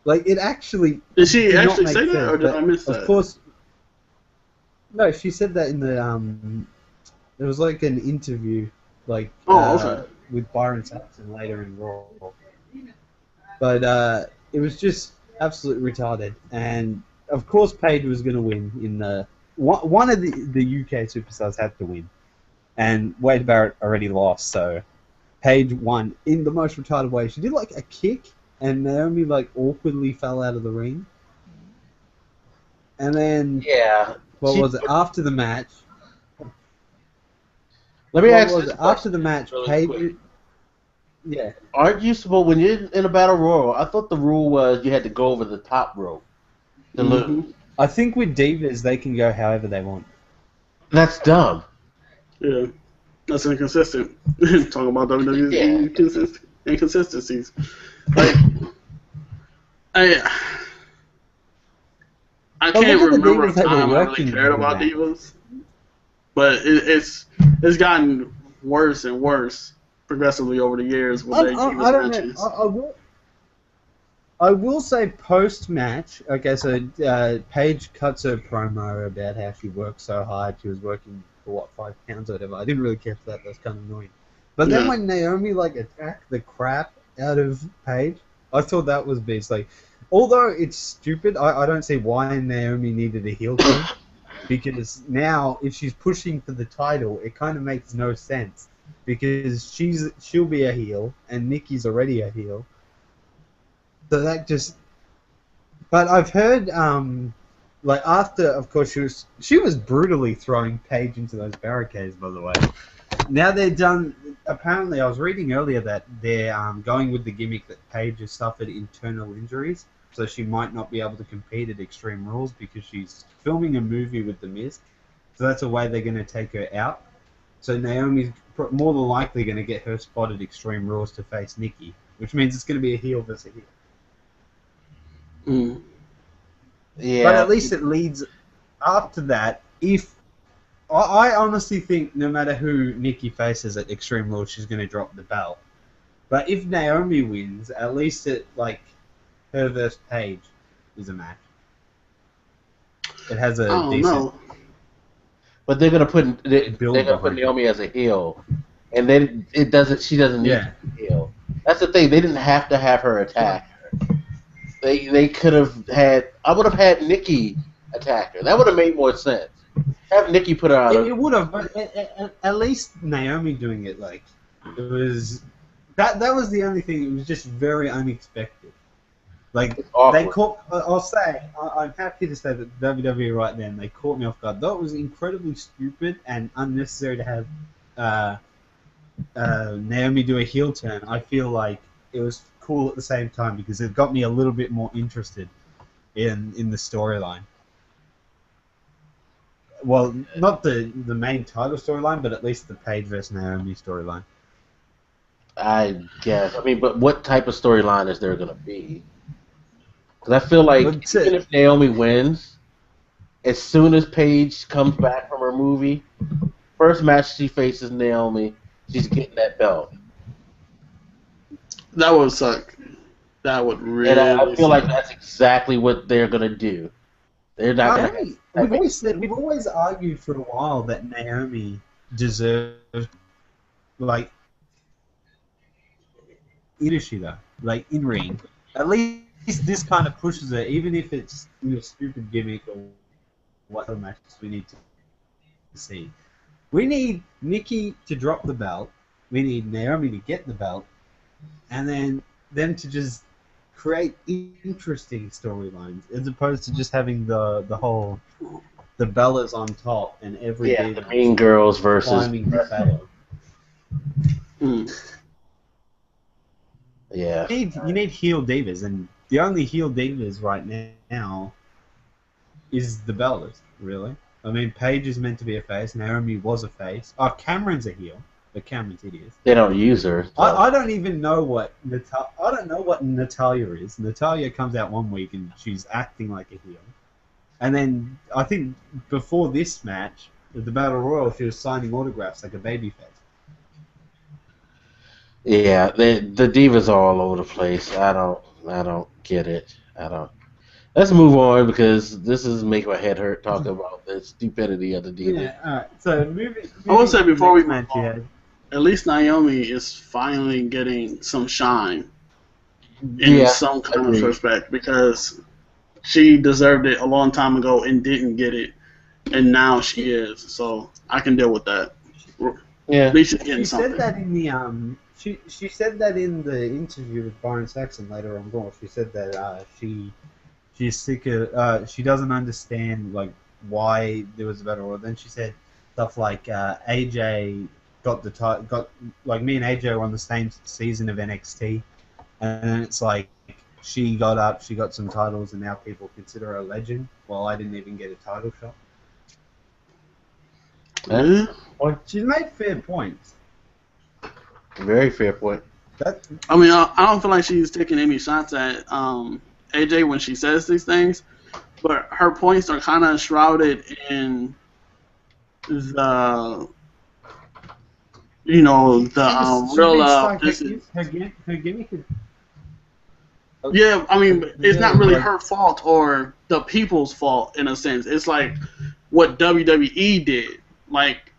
Like, it actually. Did she actually say that, or did I miss that? Of course. No, she said that in the There was like an interview, like. Oh, okay. with Byron Saxton later in Raw. But it was just absolutely retarded. And of course, Paige was going to win in the one of the UK superstars had to win, and Wade Barrett already lost, so Paige won in the most retarded way. She did like a kick, and Naomi like awkwardly fell out of the ring. And then what was it after the match? Let me ask you after the match, really Paige. quick. Yeah. Aren't you supposed, when you're in a battle royal, I thought the rule was you had to go over the top rope to lose. I think with divas, they can go however they want. That's dumb. Yeah. That's inconsistent. Talking about WWE's inconsistencies. Like, I can't remember a time I really cared about divas, but it's gotten worse and worse progressively over the years with their divas matches. I will say post-match, okay, so Paige cuts her promo about how she worked so hard. She was working for, 5 pounds or whatever. I didn't really care for that. That was kind of annoying. But then when Naomi, attacked the crap out of Paige, I thought that was beast. Like, although it's stupid, I don't see why Naomi needed a heel turn. Because now, if she's pushing for the title, it kind of makes no sense. Because she'll be a heel, and Nikki's already a heel. So that just... But I've heard, after, of course, she was brutally throwing Paige into those barricades, by the way. Now they're done... Apparently, I was reading earlier that they're going with the gimmick that Paige has suffered internal injuries, so she might not be able to compete at Extreme Rules because she's filming a movie with The Miz. So that's a way they're going to take her out. So Naomi's more than likely going to get her spot at Extreme Rules to face Nikki, which means it's going to be a heel versus a heel. Yeah. But at least it leads after that. If I honestly think no matter who Nikki faces at Extreme Rules, she's going to drop the belt. But if Naomi wins, at least it her versus Paige is a match. It has a decent. Know. But they're gonna put Naomi as a heel, and then it doesn't. She doesn't need to be a heel. That's the thing. They didn't have to have her attack her. They could have had. I would have had Nikki attack her. That would have made more sense. Have Nikki put her out. It would have, but at least Naomi doing it it was that was the only thing. It was just very unexpected. They caught. I'll say I'm happy to say that WWE right then they caught me off guard. Though it was incredibly stupid and unnecessary to have Naomi do a heel turn. I feel like it was cool at the same time because it got me a little bit more interested in the storyline. Well, not the main title storyline, but at least the Paige versus Naomi storyline. I guess. I mean, but what type of storyline is there going to be? Because I feel like even if Naomi wins, as soon as Paige comes back from her movie, first match she faces Naomi, she's getting that belt. That would suck. That would really. And I feel like that's exactly what they're going to do. They're not going to. We've always argued for a while that Naomi deserves leadership, in ring. At least this kind of pushes her, even if it's a stupid gimmick or what other matches we need to see. We need Nikki to drop the belt. We need Naomi to get the belt, and then them to just create interesting storylines as opposed to just having the Bellas on top and every day the Mean Girls versus climbing the fellow. Yeah. You need heel divas, and the only heel divas right now is the Bellas, really. I mean, Paige is meant to be a face. Naomi was a face. Oh, Cameron's a heel, but Cameron's hideous. They don't use her. So. I don't even know what Natalia is. Natalia comes out one week and she's acting like a heel, and then I think before this match, at the Battle Royal, she was signing autographs like a babyface. Yeah, the divas are all over the place. I don't get it. I don't. Let's move on because this is making my head hurt talking about the stupidity of the divas. Yeah, all right. So moving I want to say before we move on. at least Naomi is finally getting some shine in some kind of respect, because she deserved it a long time ago and didn't get it, and now she is. So I can deal with that. Yeah. At least she's getting She something. said that in the she said that in the interview with Byron Saxon later on Raw. She said that she's sick of she doesn't understand like why there was a battle royal. Then she said stuff like AJ got like me and AJ were on the same season of NXT, and then it's like she got up, she got some titles, and now people consider her a legend. While I didn't even get a title shot. She's made fair points. Very fair point. I mean, I don't feel like she's taking any shots at AJ when she says these things, but her points are kind of shrouded in the, you know, the real. Her gimmick is. Yeah, I mean, it's not really her fault or the people's fault in a sense. It's like what WWE did. Like,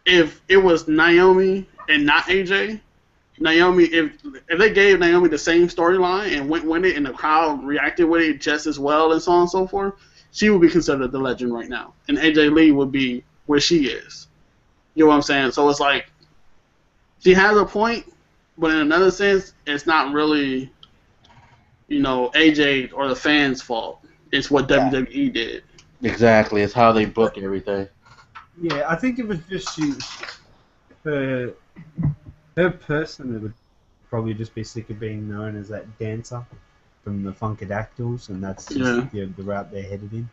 if it was Naomi and not AJ, Naomi, if they gave Naomi the same storyline and went with it and the crowd reacted with it just as well and so on and so forth, she would be considered the legend right now. And AJ Lee would be where she is. You know what I'm saying? So it's like, she has a point, but in another sense, it's not really, you know, AJ or the fans' fault. It's what WWE did. Exactly. It's how they book everything. Yeah, I think it was just her person would probably just be sick of being known as that dancer from the Funkadactyls, and that's just the route they're headed in.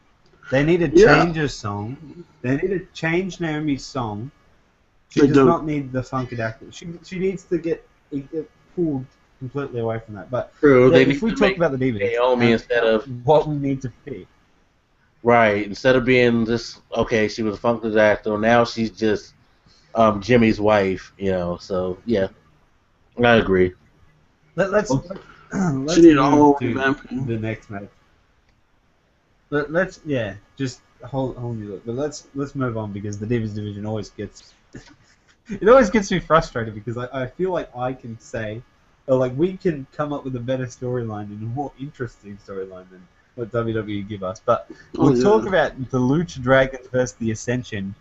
They need to change her song. They need to change Naomi's song. She does not need the Funkadactyls. She needs to get pulled completely away from that. But true, if we talk about the divas, Naomi instead of what we need to pick. Right, instead of being just she was a Funkadactyl, now she's just Jimmy's wife, you know. So yeah, I agree. Let's she need a whole revamping. The next match. Let's just hold new look. But let's move on, because the Divas division always gets me frustrated, because I feel like I can say, or like we can come up with a better storyline and a more interesting storyline than what WWE give us. But we'll talk about the Lucha Dragons versus the Ascension.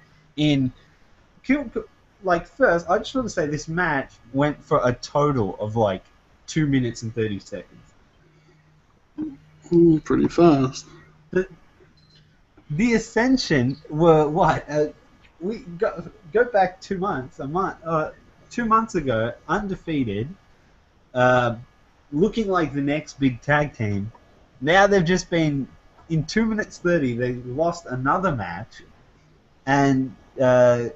First, I just want to say this match went for a total of 2 minutes and 30 seconds. Pretty fast. The Ascension were what? We go back 2 months. 2 months ago, undefeated, looking like the next big tag team. Now they've just been, in 2 minutes 30, they lost another match, and the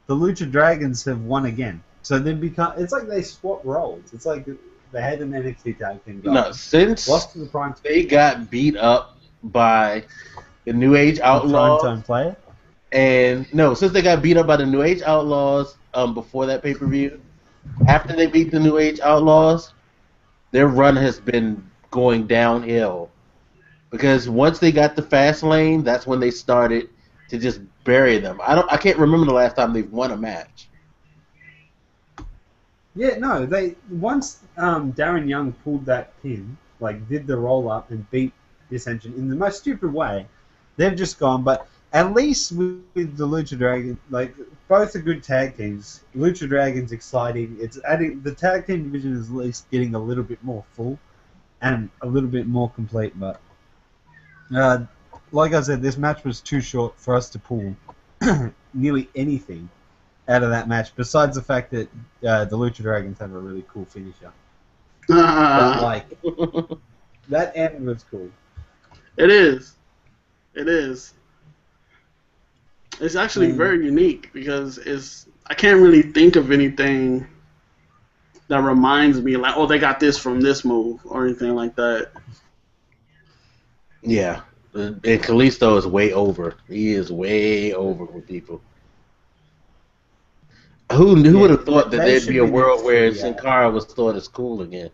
Lucha Dragons have won again. So they've become, it's like they swap roles. It's like they had an NXT tag team guy. No, since lost to the Prime, they got beat up by the New Age Outlaws. Primetime player? And no, since they got beat up by the New Age Outlaws before that pay-per-view, after they beat the New Age Outlaws, their run has been going downhill, because once they got the fast lane, that's when they started to just bury them. I can't remember the last time they've won a match. Yeah, no, once Darren Young pulled that pin, did the roll up and beat the Ascension in the most stupid way, they've just gone. But at least with the Lucha Dragons, both are good tag teams. Lucha Dragons exciting. It's adding, the tag team division is at least getting a little bit more full and a little bit more complete. But like I said, this match was too short for us to pull nearly anything out of that match, besides the fact that the Lucha Dragons have a really cool finisher. But, that end was cool. It is. It's actually very unique, because I can't really think of anything that reminds me they got this from this move or anything like that. Yeah, and Kalisto is way over. He is way over with people. Who would have thought that there'd be a world where Sin Cara was thought as cool again?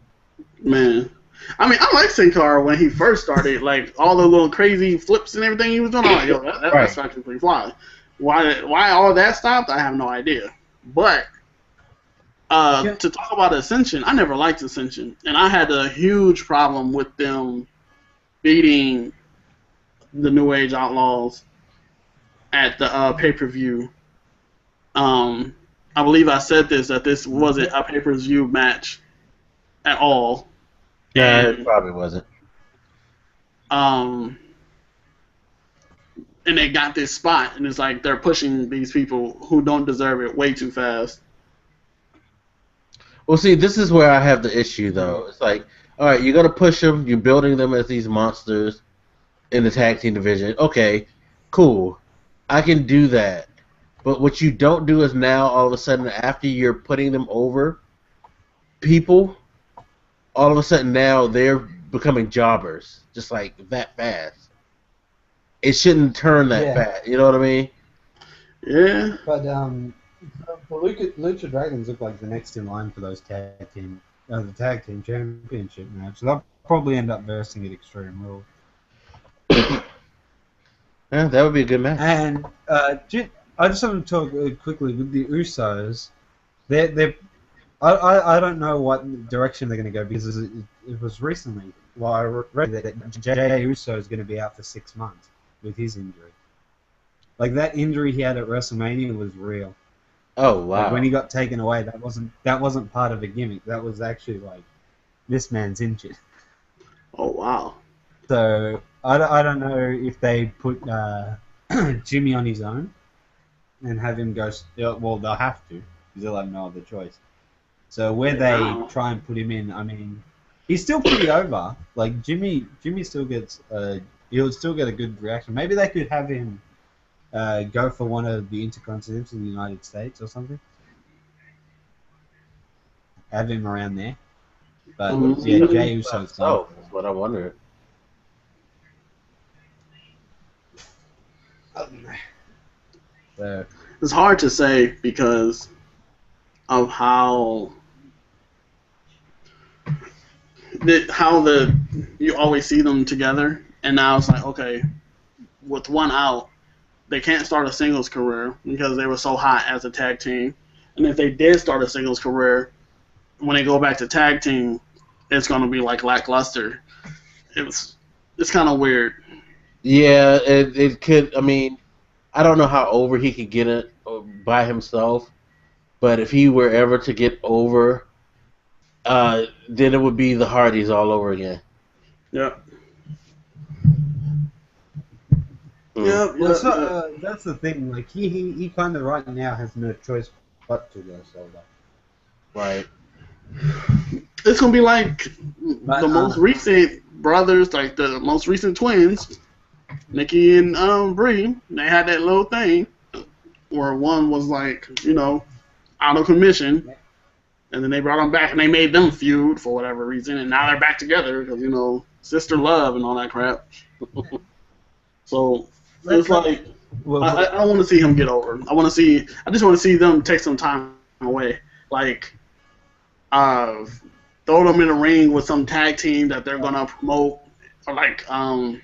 Man. I mean, I like Sin Cara when he first started, all the little crazy flips and everything he was doing. I'm like, yo, that's actually pretty fly. Why all that stopped, I have no idea. But to talk about Ascension, I never liked Ascension, and I had a huge problem with them beating the New Age Outlaws at the pay-per-view. I believe I said that this wasn't a pay-per-view match at all. Yeah, it probably wasn't. And they got this spot, and it's like they're pushing these people who don't deserve it way too fast. Well, see, this is where I have the issue, though. It's like, all right, you're going to push them, you're building them as these monsters in the tag team division. Okay, cool. I can do that. But what you don't do is now, all of a sudden, after you're putting them over people, all of a sudden now they're becoming jobbers, just like that fast. It shouldn't turn that fast. You know what I mean? Yeah. But Lucha Dragons look like the next in line for those the tag team championship match. So they'll probably end up versing at Extreme Rules. Yeah, that would be a good match. And I just want to talk quickly with the Usos. I don't know what direction they're going to go because it was recently. Well, I read that Jey Uso is going to be out for 6 months with his injury. Like that injury he had at WrestleMania was real. Oh wow! Like when he got taken away, that wasn't part of a gimmick. That was actually like, this man's injured. Oh wow! So I don't know if they put Jimmy on his own and have him go. Well, they'll have to because they'll have no other choice. So where they try and put him in, I mean, he's still pretty over. Like Jimmy still gets he'll still get a good reaction. Maybe they could have him go for one of the Intercontinentals in the United States or something. Have him around there. But yeah, Jey Uso's gone. That's what I wondered. So, it's hard to say because of how you always see them together, and now it's like, okay, with one out, they can't start a singles career because they were so hot as a tag team. And if they did start a singles career, when they go back to tag team, it's going to be like lackluster. It's kind of weird. Yeah, it could. I mean, I don't know how over he could get it by himself, but if he were ever to get over, then it would be the Hardys all over again. Yeah. Yeah, that's the thing. Like he kind of right now has no choice but to go solo. Right. It's gonna be like the most recent brothers, like the most recent twins, Nikki and Brie. They had that little thing where one was like, out of commission, and then they brought them back and they made them feud for whatever reason, and now they're back together because sister love and all that crap. So. It's like I don't want to see him get over. I just want to see them take some time away. Like, throw them in a ring with some tag team that they're gonna promote, or like some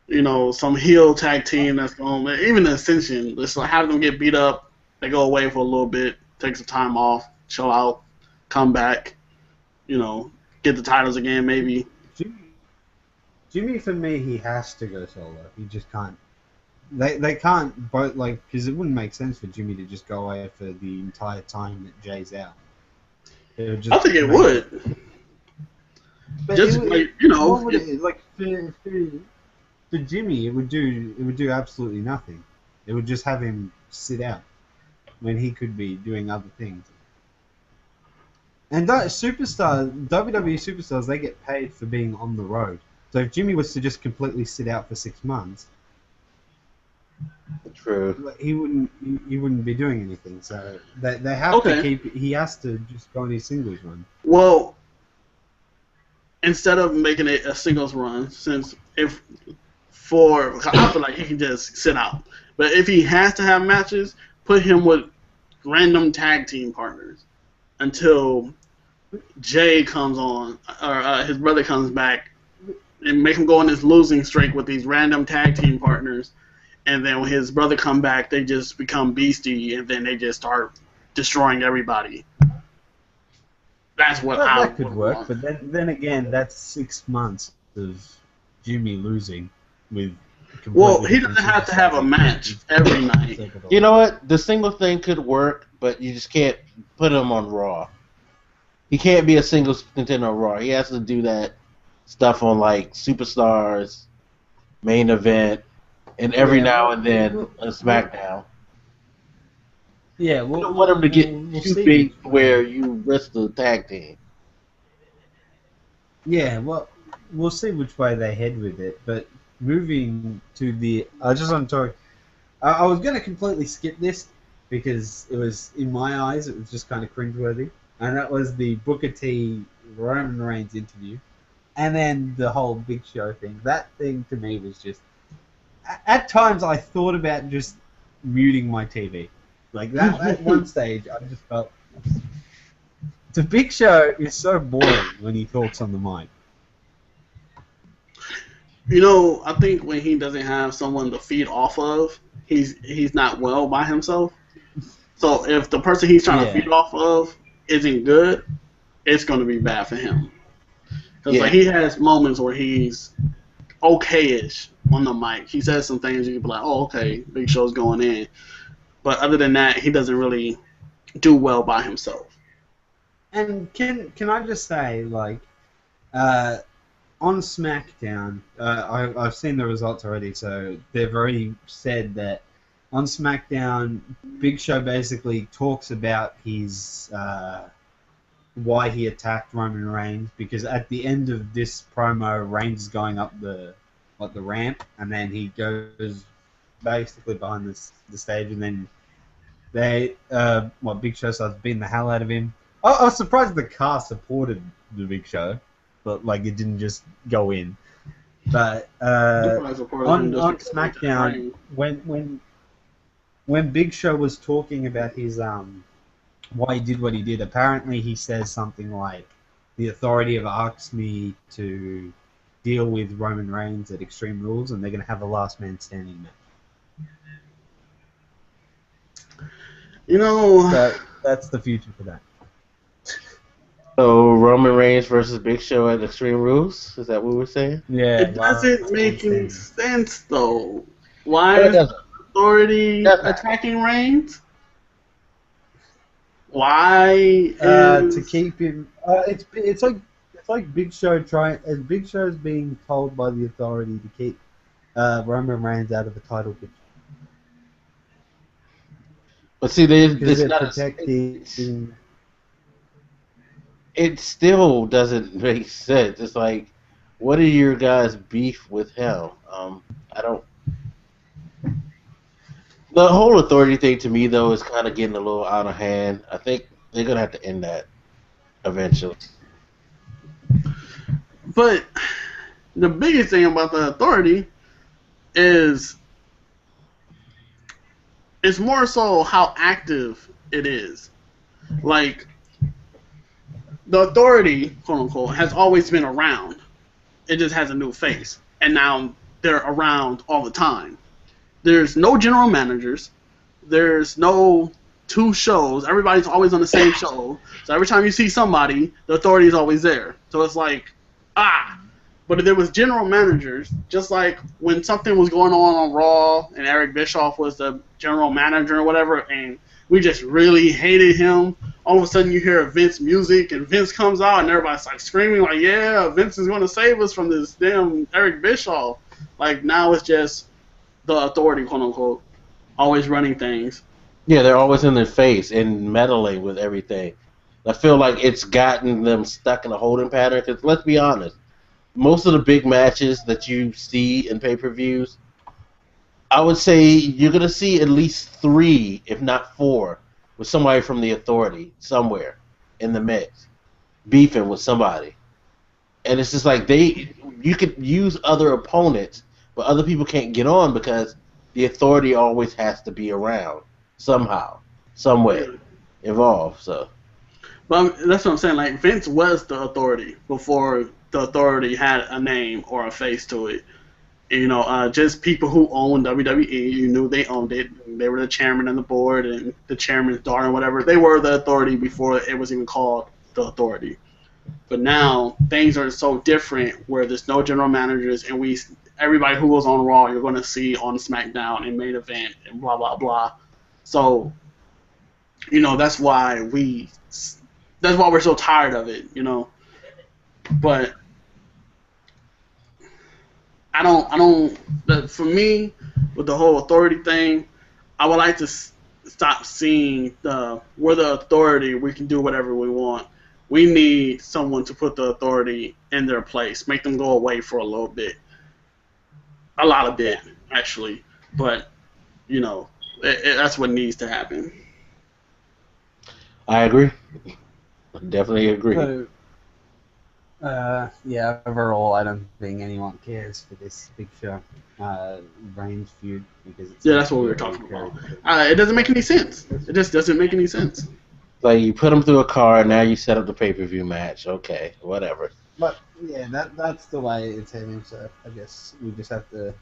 heel tag team that's going. Even the Ascension, just like have them get beat up. They go away for a little bit, take some time off, chill out, come back. Get the titles again, maybe. Jimmy, for me, he has to go solo. He just can't. They can't both, because it wouldn't make sense for Jimmy to just go away for the entire time that Jay's out. I think it would. But just for Jimmy, it would do absolutely nothing. It would just have him sit out when he could be doing other things. And WWE superstars, they get paid for being on the road. So if Jimmy was to just completely sit out for 6 months, true, he wouldn't be doing anything. So they have to keep. He has to just go on his singles run. Well, instead of making it a singles run, I feel like he can just sit out. But if he has to have matches, put him with random tag team partners until Jay comes on or his brother comes back. And make him go on this losing streak with these random tag team partners, and then when his brother come back, they just become beastie, and then they just start destroying everybody. That's what that could work, but then again, that's 6 months of Jimmy losing with. Well, he doesn't have to have a match every night. You know what? The single thing could work, but you just can't put him on Raw. He can't be a singles contender on Raw. He has to do that stuff on like Superstars, Main Event, and every now and then a SmackDown. Yeah, you don't want him to get too big where you risk the tag team. Yeah, well, we'll see which way they head with it. But moving to the, I just want to talk. I was going to completely skip this because it was, in my eyes, it was just kind of cringeworthy, and that was the Booker T Roman Reigns interview, and then the whole Big Show thing. That thing to me was just. At times, I thought about just muting my TV. Like that, at one stage, I just felt the Big Show is so boring when he talks on the mic. You know, I think when he doesn't have someone to feed off of, he's not well by himself. So if the person he's trying to feed off of isn't good, it's going to be bad for him. Because like he has moments where he's okay-ish on the mic. He says some things you can be like, oh, okay, Big Show's going in. But other than that, he doesn't really do well by himself. And can I just say, like, on SmackDown, I've seen the results already, so they've already said that on SmackDown, Big Show basically talks about his why he attacked Roman Reigns, because at the end of this promo, Reigns is going up the ramp, and then he goes basically behind the stage, and then Big Show starts beating the hell out of him. I was surprised the car supported the Big Show, but like it didn't just go in. But on SmackDown, when Big Show was talking about his why he did what he did, apparently he says something like, "The Authority have asked me to deal with Roman Reigns at Extreme Rules, and they're going to have a last man standing match." You know, that's the future for that. So Roman Reigns versus Big Show at Extreme Rules? Is that what we're saying? Yeah. It doesn't make any sense though. Why is Authority attacking Reigns? Why? To keep him. It's like Big Show Big Show's being told by the Authority to keep Roman Reigns out of the title picture. But see, it's not protecting. It still doesn't make sense. It's like, what are your guys' beef with him? I don't. The whole Authority thing to me though is kind of getting a little out of hand. I think they're gonna have to end that eventually. But the biggest thing about the Authority is it's more so how active it is. Like, the Authority, quote unquote, has always been around. It just has a new face. And now they're around all the time. There's no general managers. There's no two shows. Everybody's always on the same show. So every time you see somebody, the Authority is always there. So it's like, But if there was general managers, just like when something was going on Raw and Eric Bischoff was the general manager or whatever, and we just really hated him, all of a sudden you hear Vince music and Vince comes out and everybody's like screaming like, yeah, Vince is going to save us from this damn Eric Bischoff. Like now it's just the Authority, quote unquote, always running things. Yeah, they're always in their face and meddling with everything. I feel like it's gotten them stuck in a holding pattern because let's be honest, most of the big matches that you see in pay-per-views, I would say you're going to see at least 3, if not 4, with somebody from the Authority somewhere in the mix, beefing with somebody. And it's just like you could use other opponents, but other people can't get on because the Authority always has to be around somehow, some way, involved. So. But that's what I'm saying. Like Vince was the Authority before the Authority had a name or a face to it. You know, just people who own WWE. You knew they owned it. They were the chairman and the board and the chairman's daughter and whatever. They were the authority before it was even called the authority. But now things are so different where there's no general managers and everybody who was on Raw you're going to see on SmackDown and main event and blah blah blah. So, you know, that's why we're so tired of it, you know. But for me, with the whole authority thing, I would like to stop seeing we're the authority, we can do whatever we want. We need someone to put the authority in their place, make them go away for a little bit. A lot of bit, actually. But, you know, that's what needs to happen. I agree. I definitely agree. So, yeah, overall, I don't think anyone cares for this Big Show Reigns feud because it's that's what we were talking about. It doesn't make any sense. It just doesn't make any sense. Like, you put them through a car, now you set up the pay-per-view match. Okay, whatever. But, yeah, that's the way it's heading, so I guess we just have to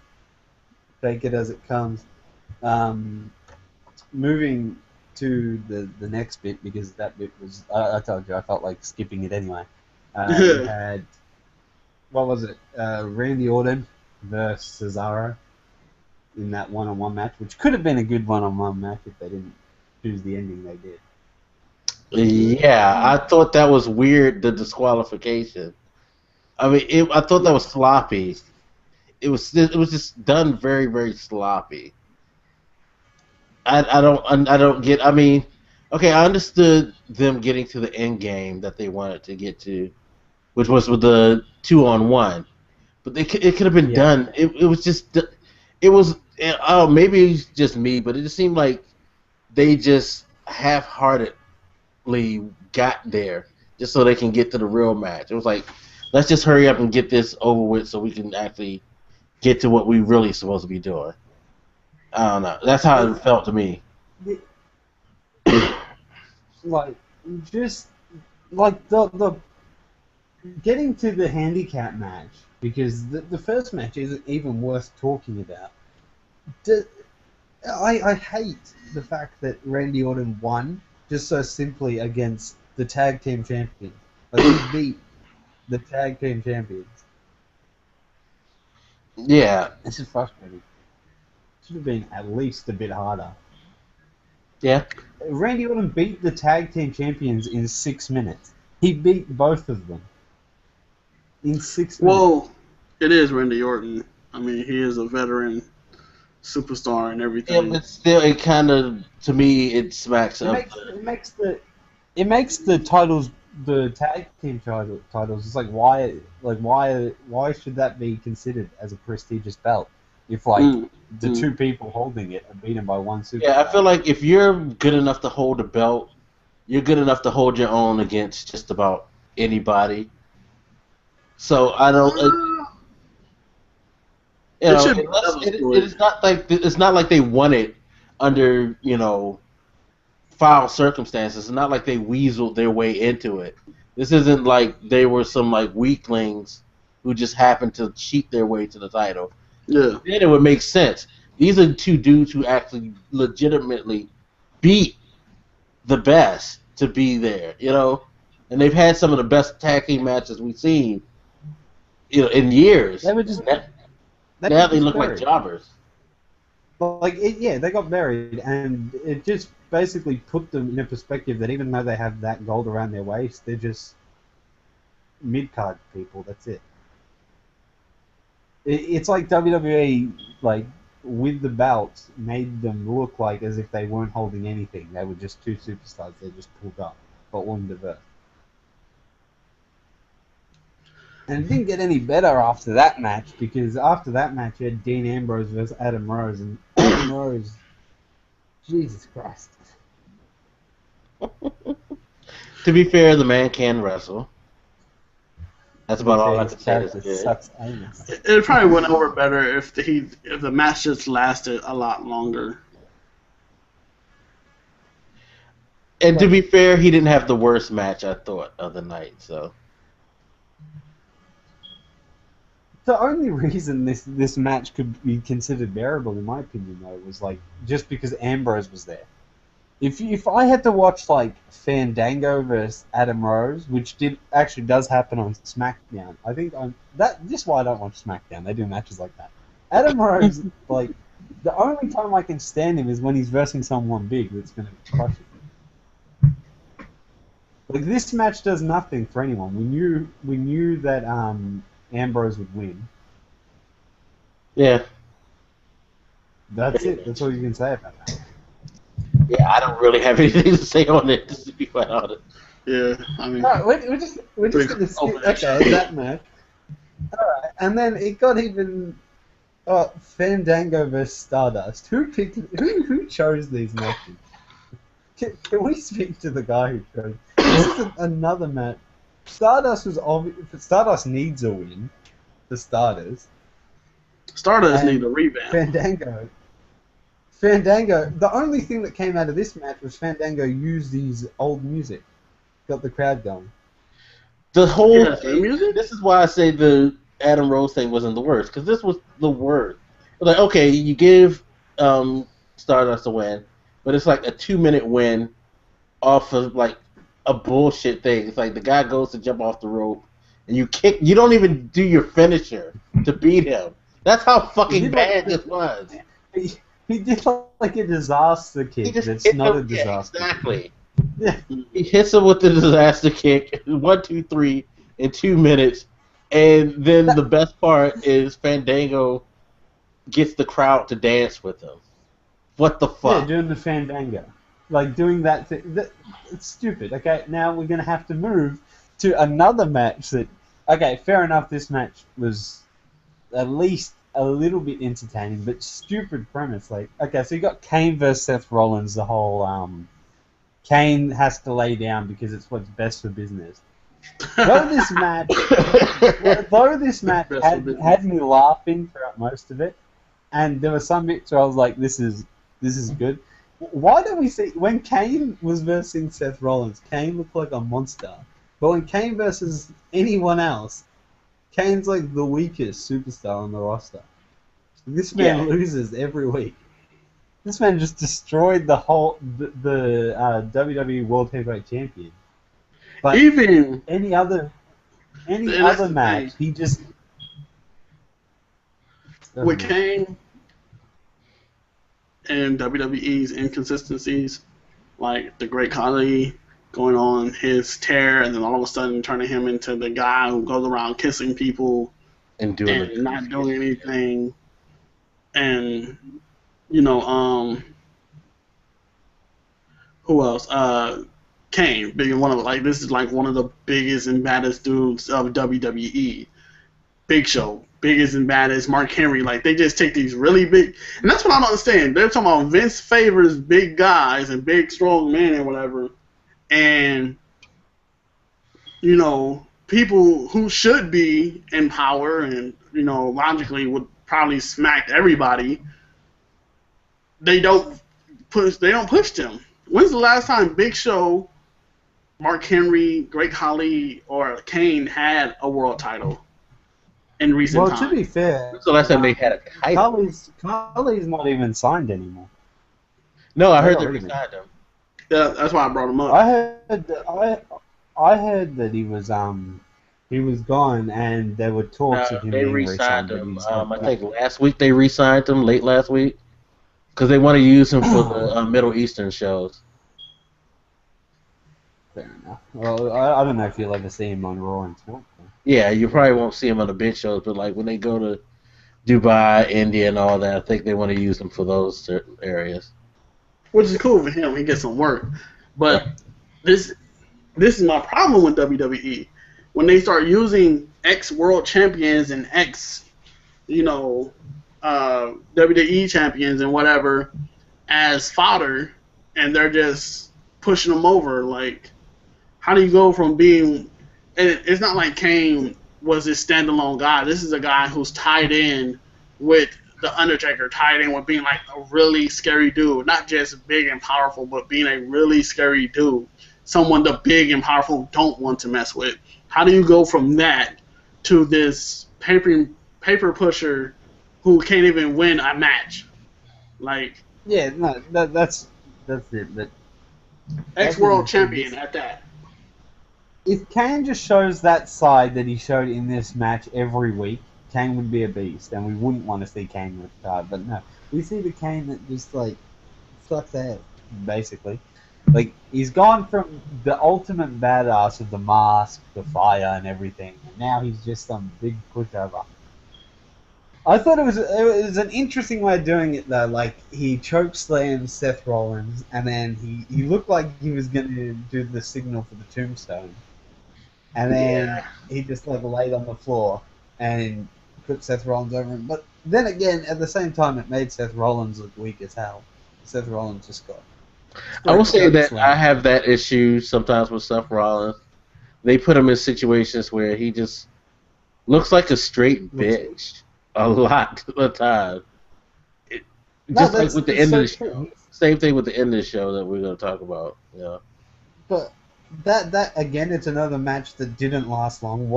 take it as it comes. Moving to the next bit, because that bit was, I told you, I felt like skipping it anyway. We had, what was it, Randy Orton versus Cesaro in that one-on-one match, which could have been a good one-on-one match if they didn't choose the ending they did. Yeah, I thought that was weird, the disqualification. I mean, I thought that was sloppy. It was just done very, very sloppy. I don't get. I mean, okay, I understood them getting to the end game that they wanted to get to, which was with the 2-on-1, but it could have been done. It was just oh, maybe it's just me, but it just seemed like they just half-heartedly got there just so they can get to the real match. It was like, let's just hurry up and get this over with so we can actually get to what we really supposed to be doing. I don't know. That's how it felt to me. Like, just like the getting to the handicap match, because the first match isn't even worth talking about. I hate the fact that Randy Orton won just so simply against the tag team champions. Like, he beat the tag team champions. Yeah. This is frustrating. Should have been at least a bit harder. Yeah. Randy Orton beat the tag team champions in 6 minutes. He beat both of them in 6 minutes. Well, it is Randy Orton. I mean, he is a veteran superstar and everything. Yeah, but still, it kind of, to me, it smacks up. It makes the titles, the tag team titles. It's like why should that be considered as a prestigious belt if the two people holding it are beaten by one superstar? Yeah, I feel like if you're good enough to hold a belt, you're good enough to hold your own against just about anybody. So I don't. It's not like they won it under foul circumstances. It's not like they weaseled their way into it. This isn't like they were some weaklings who just happened to cheat their way to the title. Yeah. Then it would make sense. These are two dudes who actually legitimately beat the best to be there, and they've had some of the best tag team matches we've seen, in years. They were just now they look like jobbers. They got buried, and it just basically put them in a perspective that even though they have that gold around their waist, they're just mid-card people. That's it. It's like WWE, with the belts, made them look like as if they weren't holding anything. They were just two superstars. They just pulled up, but one diverse. And it didn't get any better after that match, because after that match you had Dean Ambrose versus Adam Rose, and Adam Rose, Jesus Christ. To be fair, the man can wrestle. That's about all I can say. It probably went over better if the match just lasted a lot longer. And to be fair, he didn't have the worst match, I thought, of the night. So The only reason this match could be considered bearable, in my opinion, though, was like just because Ambrose was there. If I had to watch like Fandango versus Adam Rose, which does happen on SmackDown, I think this is why I don't watch SmackDown. They do matches like that. Adam Rose, like the only time I can stand him is when he's versing someone big that's going to crush him. Like this match does nothing for anyone. We knew that Ambrose would win. Yeah. That's it. That's all you can say about that. Yeah, I don't really have anything to say on it, to be quite honest. Yeah, I mean... No, we're just going to skip that match. Alright, and then it got even... Fandango versus Stardust. Who chose these matches? Can we speak to the guy who chose? This is another match. Stardust was obvious. Stardust needs a win, for starters. Stardust need a revamp. Fandango. The only thing that came out of this match was Fandango used his old music, got the crowd going. The whole thing. This is why I say the Adam Rose thing wasn't the worst, because this was the worst. Like, okay, you give Stardust a win, but it's like a 2-minute win off of like a bullshit thing. It's like the guy goes to jump off the rope, and you kick. You don't even do your finisher to beat him. That's how fucking bad this was. He did like a disaster kick. That's not a disaster. Exactly. Yeah. He hits him with the disaster kick. 1, 2, 3 in 2 minutes, and then the best part is Fandango gets the crowd to dance with him. What the fuck? Yeah, doing the Fandango. Like, doing that thing. It's stupid. Okay, now we're going to have to move to another match that... Okay, fair enough, this match was at least a little bit entertaining, but stupid premise. Like, okay, so you got Kane versus Seth Rollins, the whole, Kane has to lay down because it's what's best for business. Though this match had me laughing throughout most of it, and there were some bits where I was like, this is good. Why don't we see, when Kane was versing Seth Rollins, Kane looked like a monster. But when Kane versus anyone else, Kane's like the weakest superstar on the roster. This man loses every week. This man just destroyed the whole the WWE World Heavyweight Champion. But even any other match, he just with Kane and WWE's inconsistencies, like the Great Khali going on his tear, and then all of a sudden turning him into the guy who goes around kissing people and not doing anything, and you know, who else? Kane being one of this is like one of the biggest and baddest dudes of WWE. Big Show, biggest and baddest. Mark Henry, like they just take these really big, and that's what I don't understand. They're talking about Vince favors big guys and big strong men and whatever, and you know people who should be in power and you know logically would probably smack everybody. They don't push them. When's the last time Big Show, Mark Henry, Great Khali, or Kane had a world title in recent times? Well, to be fair, so last time they had a title. Khali's not even signed anymore. No, I heard they re-signed him. Yeah, that's why I brought him up. I heard that he was gone, and there were talks of him being re-signed him. I think last week they re-signed him, late last week, because they want to use him for the Middle Eastern shows. Fair enough. Well, I don't know if you'll ever see him on Raw and SmackDown. Yeah, you probably won't see him on the big shows, but like when they go to Dubai, India, and all that, I think they want to use him for those certain areas. Which is cool for him. He gets some work. But this is my problem with WWE. When they start using ex-world champions and WWE champions and whatever as fodder, and they're just pushing them over. Like, how do you go from being... And it's not like Kane was this standalone guy. This is a guy who's tied in with The Undertaker, tied in with being like a really scary dude. Not just big and powerful, but being a really scary dude. Someone the big and powerful don't want to mess with. How do you go from that to this paper pusher who can't even win a match. Like, yeah, no, that's it. But ex-world champion at that. If Kane just shows that side that he showed in this match every week, Kane would be a beast, and we wouldn't want to see Kane with the card. But no, we see the Kane that just like sucks ass, basically. Like, he's gone from the ultimate badass of the mask, the fire, and everything, and now he's just some big pushover. I thought it was an interesting way of doing it though. Like, he chokeslammed Seth Rollins, and then he looked like he was going to do the signal for the tombstone, and then he just like laid on the floor and put Seth Rollins over him. But then again, at the same time, it made Seth Rollins look weak as hell. Seth Rollins just got. I will say that I have that issue sometimes with Seth Rollins. They put him in situations where he just looks like a straight bitch a lot of the time. Just like with the end of the show. Same thing with the end of the show that we're going to talk about. Yeah. But that again, it's another match that didn't last long.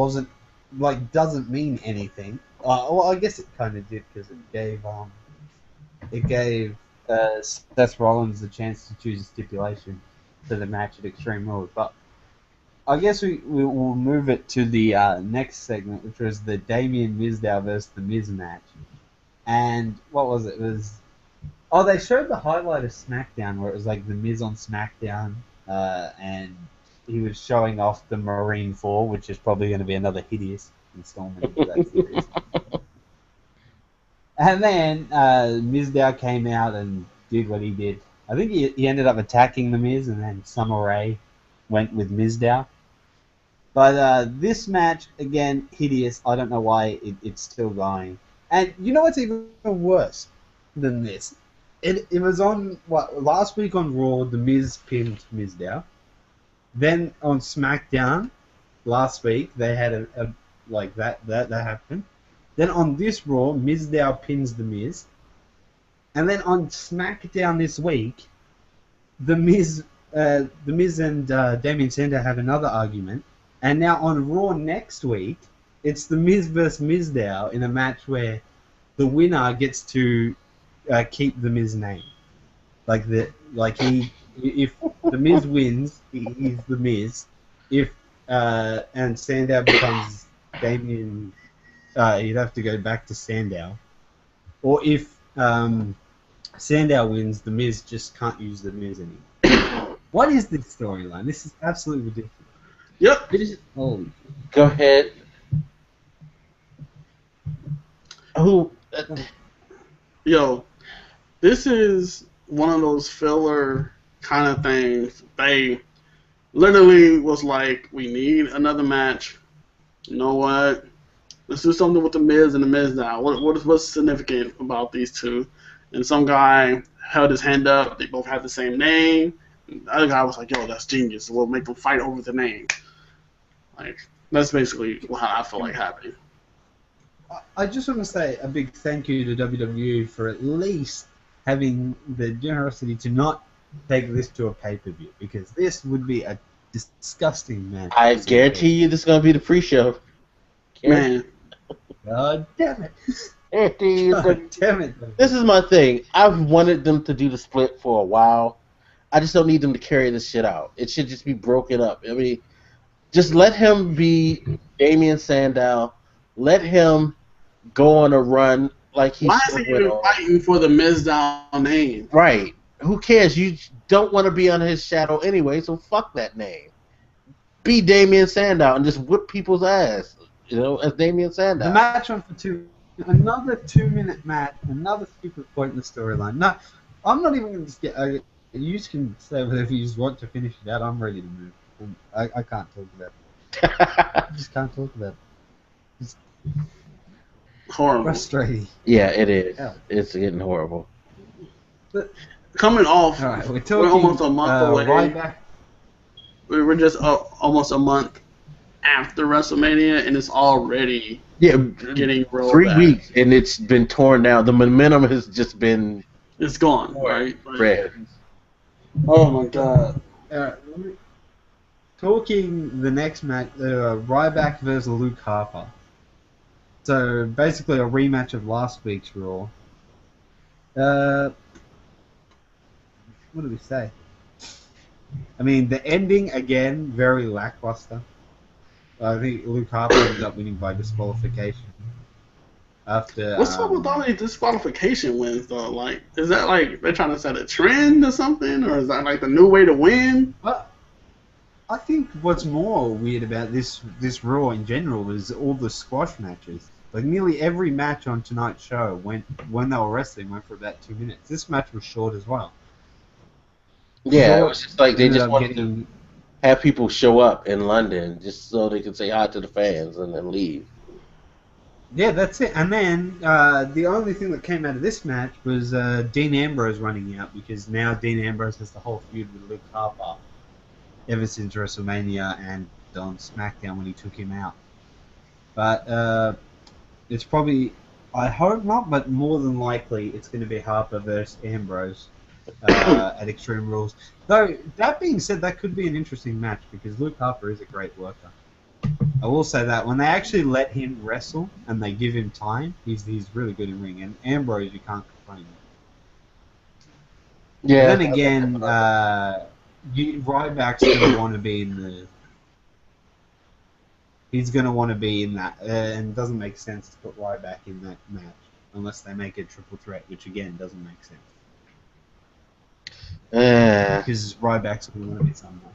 Doesn't mean anything. Well, I guess it kind of did because it gave Seth Rollins the chance to choose a stipulation for the match at Extreme Rules. But I guess we will move it to the next segment, which was the Damien Mizdow versus the Miz match. And what was it? They showed the highlight of SmackDown where it was like the Miz on SmackDown, and he was showing off the Marine 4, which is probably going to be another hideous installment of that series. And then Mizdow came out and did what he did. I think he ended up attacking the Miz, and then Summer Rae went with Mizdow. But this match, again, hideous. I don't know why it's still going. And you know what's even worse than this? It was on, last week on Raw, the Miz pinned Mizdow. Then on SmackDown, last week, they had that happened. Then on this Raw, Mizdow pins the Miz. And then on SmackDown this week, the Miz and Damien Sandow have another argument. And now on Raw next week, it's the Miz versus Mizdow in a match where the winner gets to keep the Miz name. If the Miz wins, he's the Miz. And Sandow becomes Damien, he'd have to go back to Sandow. Or if Sandow wins, the Miz just can't use the Miz anymore. What is this storyline? This is absolutely ridiculous. Yep. Go ahead. Yo, this is one of those filler kind of things. They literally was like, we need another match. You know what? Let's do something with the Miz and the Miz now. What's significant about these two? And some guy held his hand up. They both have the same name. And the other guy was like, yo, that's genius. We'll make them fight over the name. Like, that's basically how I feel like happening. I just want to say a big thank you to WWE for at least having the generosity to not take this to a pay-per-view, because this would be a disgusting match. I guarantee you this is going to be the pre-show. Man. God damn it. God damn it. This is my thing. I've wanted them to do the split for a while. I just don't need them to carry this shit out. It should just be broken up. I mean, just let him be Damien Sandow. Let him go on a run like he Why is he even fighting for the Mizdow name? Right. Who cares? You don't want to be under his shadow anyway, so fuck that name. Be Damien Sandow and just whip people's ass, as Damien Sandow. The match on for another 2-minute match, another stupid point in the storyline. No, I'm not even going to just get... you can say whatever you just want to finish it out. I'm ready to move. I can't talk about it. I just can't talk about it. It's horrible. Frustrating. Yeah, it is. Yeah. It's getting horrible. But coming off, all right, we're almost a month away. Right back. We're just almost a month after WrestleMania, and it's already getting rolled 3 back. weeks, and it's been torn down. The momentum has just been... It's gone, right? Red. Oh, my God. Talking the next match, Ryback versus Luke Harper. So basically a rematch of last week's Raw. What do we say? I mean, the ending, again, very lackluster. I think Luke Harper ended up winning by disqualification. After what's up with all these disqualification wins, though? Like, is that like they're trying to set a trend or something? Or is that like the new way to win? I think what's more weird about this Raw in general is all the squash matches. Like, nearly every match on tonight's show when they were wrestling went for about 2 minutes. This match was short as well. Yeah, it was just like they just wanted getting... to have people show up in London just so they could say hi to the fans and then leave. Yeah, that's it. And then the only thing that came out of this match was Dean Ambrose running out, because now Dean Ambrose has the whole feud with Luke Harper ever since WrestleMania and on SmackDown when he took him out. But it's probably, I hope not, but more than likely it's going to be Harper versus Ambrose at Extreme Rules. Though, that being said, that could be an interesting match because Luke Harper is a great worker. I will say that. When they actually let him wrestle and they give him time, he's really good in ring. And Ambrose, you can't complain. Yeah. But then again, Ryback's going to want to be in the... He's going to want to be in that, and it doesn't make sense to put Ryback in that match unless they make it triple threat, which again doesn't make sense. Because Ryback's going to want to be somewhere.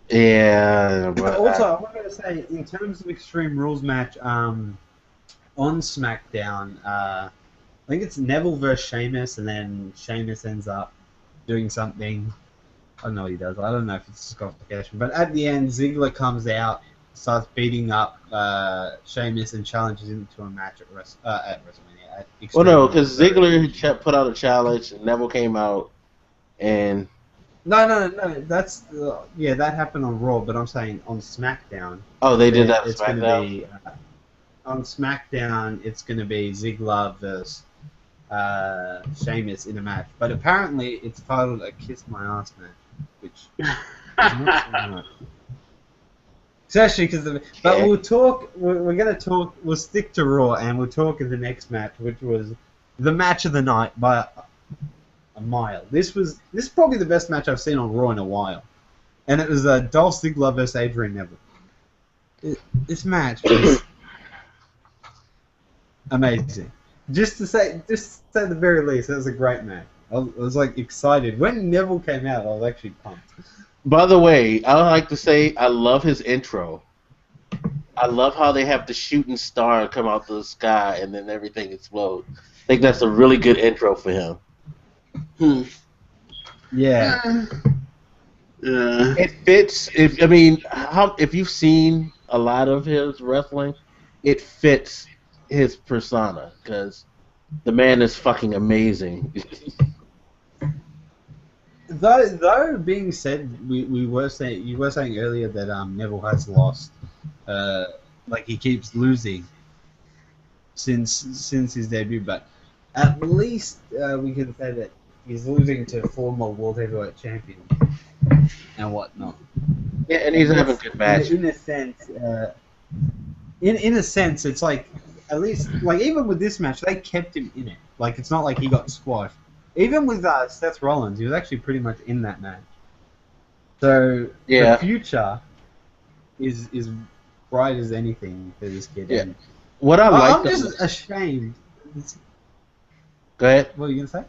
Yeah. But, also, I wanted to say, in terms of Extreme Rules match, on SmackDown, I think it's Neville versus Sheamus, and then Sheamus ends up doing something. I don't know what he does. I don't know if it's disqualification, but at the end, Ziggler comes out, starts beating up Sheamus and challenges him to a match at WrestleMania. Well, no, because Ziggler put out a challenge, and Neville came out, and... No. That's that happened on Raw, but I'm saying on SmackDown. Oh, they did that on it's SmackDown? Gonna be, on SmackDown, it's going to be Ziggler versus Sheamus in a match. But apparently, it's titled a Kiss My Ass match, which is not so much. Especially because, but we'll talk. We're going to talk. We'll stick to Raw, and we'll talk in the next match, which was the match of the night by a mile. This is probably the best match I've seen on Raw in a while, and it was Dolph Ziggler versus Adrian Neville. This match was amazing. Just to say the very least, it was a great match. I was like excited when Neville came out. I was actually pumped. By the way, I would like to say I love his intro. I love how they have the shooting star come out the sky and then everything explodes. I think that's a really good intro for him. Yeah. It fits. If you've seen a lot of his wrestling, it fits his persona because the man is fucking amazing. Though being said, you were saying earlier that Neville has lost, like he keeps losing since his debut, but at least we can say that he's losing to former world heavyweight champion and whatnot. Yeah, and he's having good matches. In a sense, in a sense, it's like at least like even with this match, they kept him in it. Like it's not like he got squashed. Even with Seth Rollins, he was actually pretty much in that match. So the future is bright as anything for this kid. Yeah. What I'm just ashamed. Go ahead. What were you gonna say?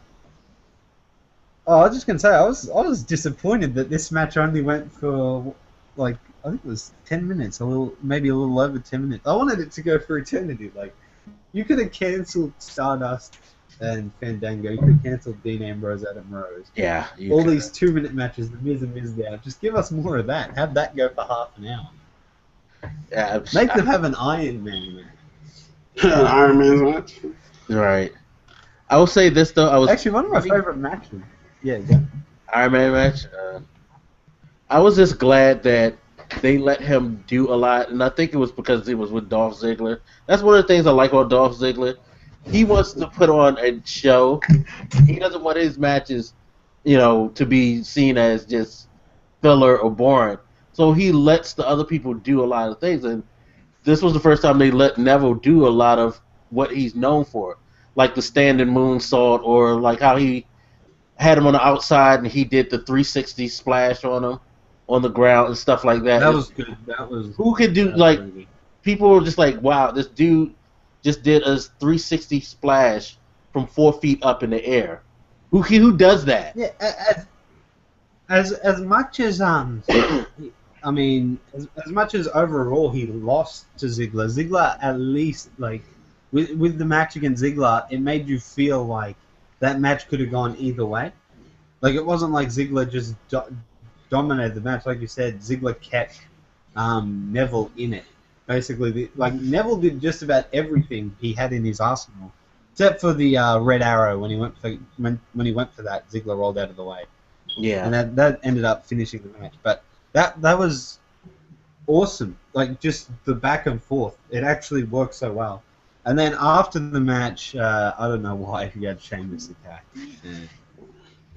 Oh, I was just gonna say I was disappointed that this match only went for like I think it was 10 minutes, maybe a little over 10 minutes. I wanted it to go for eternity. Like you could have cancelled Stardust and Fandango. You could have cancelled Dean Ambrose, Adam Rose. Yeah. All these 2-minute matches, the Miz and Mizdow. Just give us more of that. Have that go for half an hour. Yeah. Make them have an Iron Man match. Iron Man match. Right. I will say this though. Actually one of my favorite matches. Yeah. Iron Man match. I was just glad that they let him do a lot, and I think it was because he was with Dolph Ziggler. That's one of the things I like about Dolph Ziggler. He wants to put on a show. He doesn't want his matches, to be seen as just filler or boring. So he lets the other people do a lot of things. And this was the first time they let Neville do a lot of what he's known for, like the standing moonsault, or like how he had him on the outside and he did the 360 splash on him on the ground and stuff like that. That was good. That was. Who could do like? People were just like, wow, this dude just did a 360 splash from 4 feet up in the air. Who does that? Yeah, as much as I mean, as much as overall he lost to Ziggler, Ziggler at least, like, with the match against Ziggler, it made you feel like that match could have gone either way. Like, it wasn't like Ziggler just dominated the match. Like you said, Ziggler kept Neville in it. Basically, like, Neville did just about everything he had in his arsenal, except for the red arrow when he went for that, Ziggler rolled out of the way. Yeah, and that ended up finishing the match. But that was awesome. Like, just the back and forth. It actually worked so well. And then after the match, I don't know why he had Sheamus attack.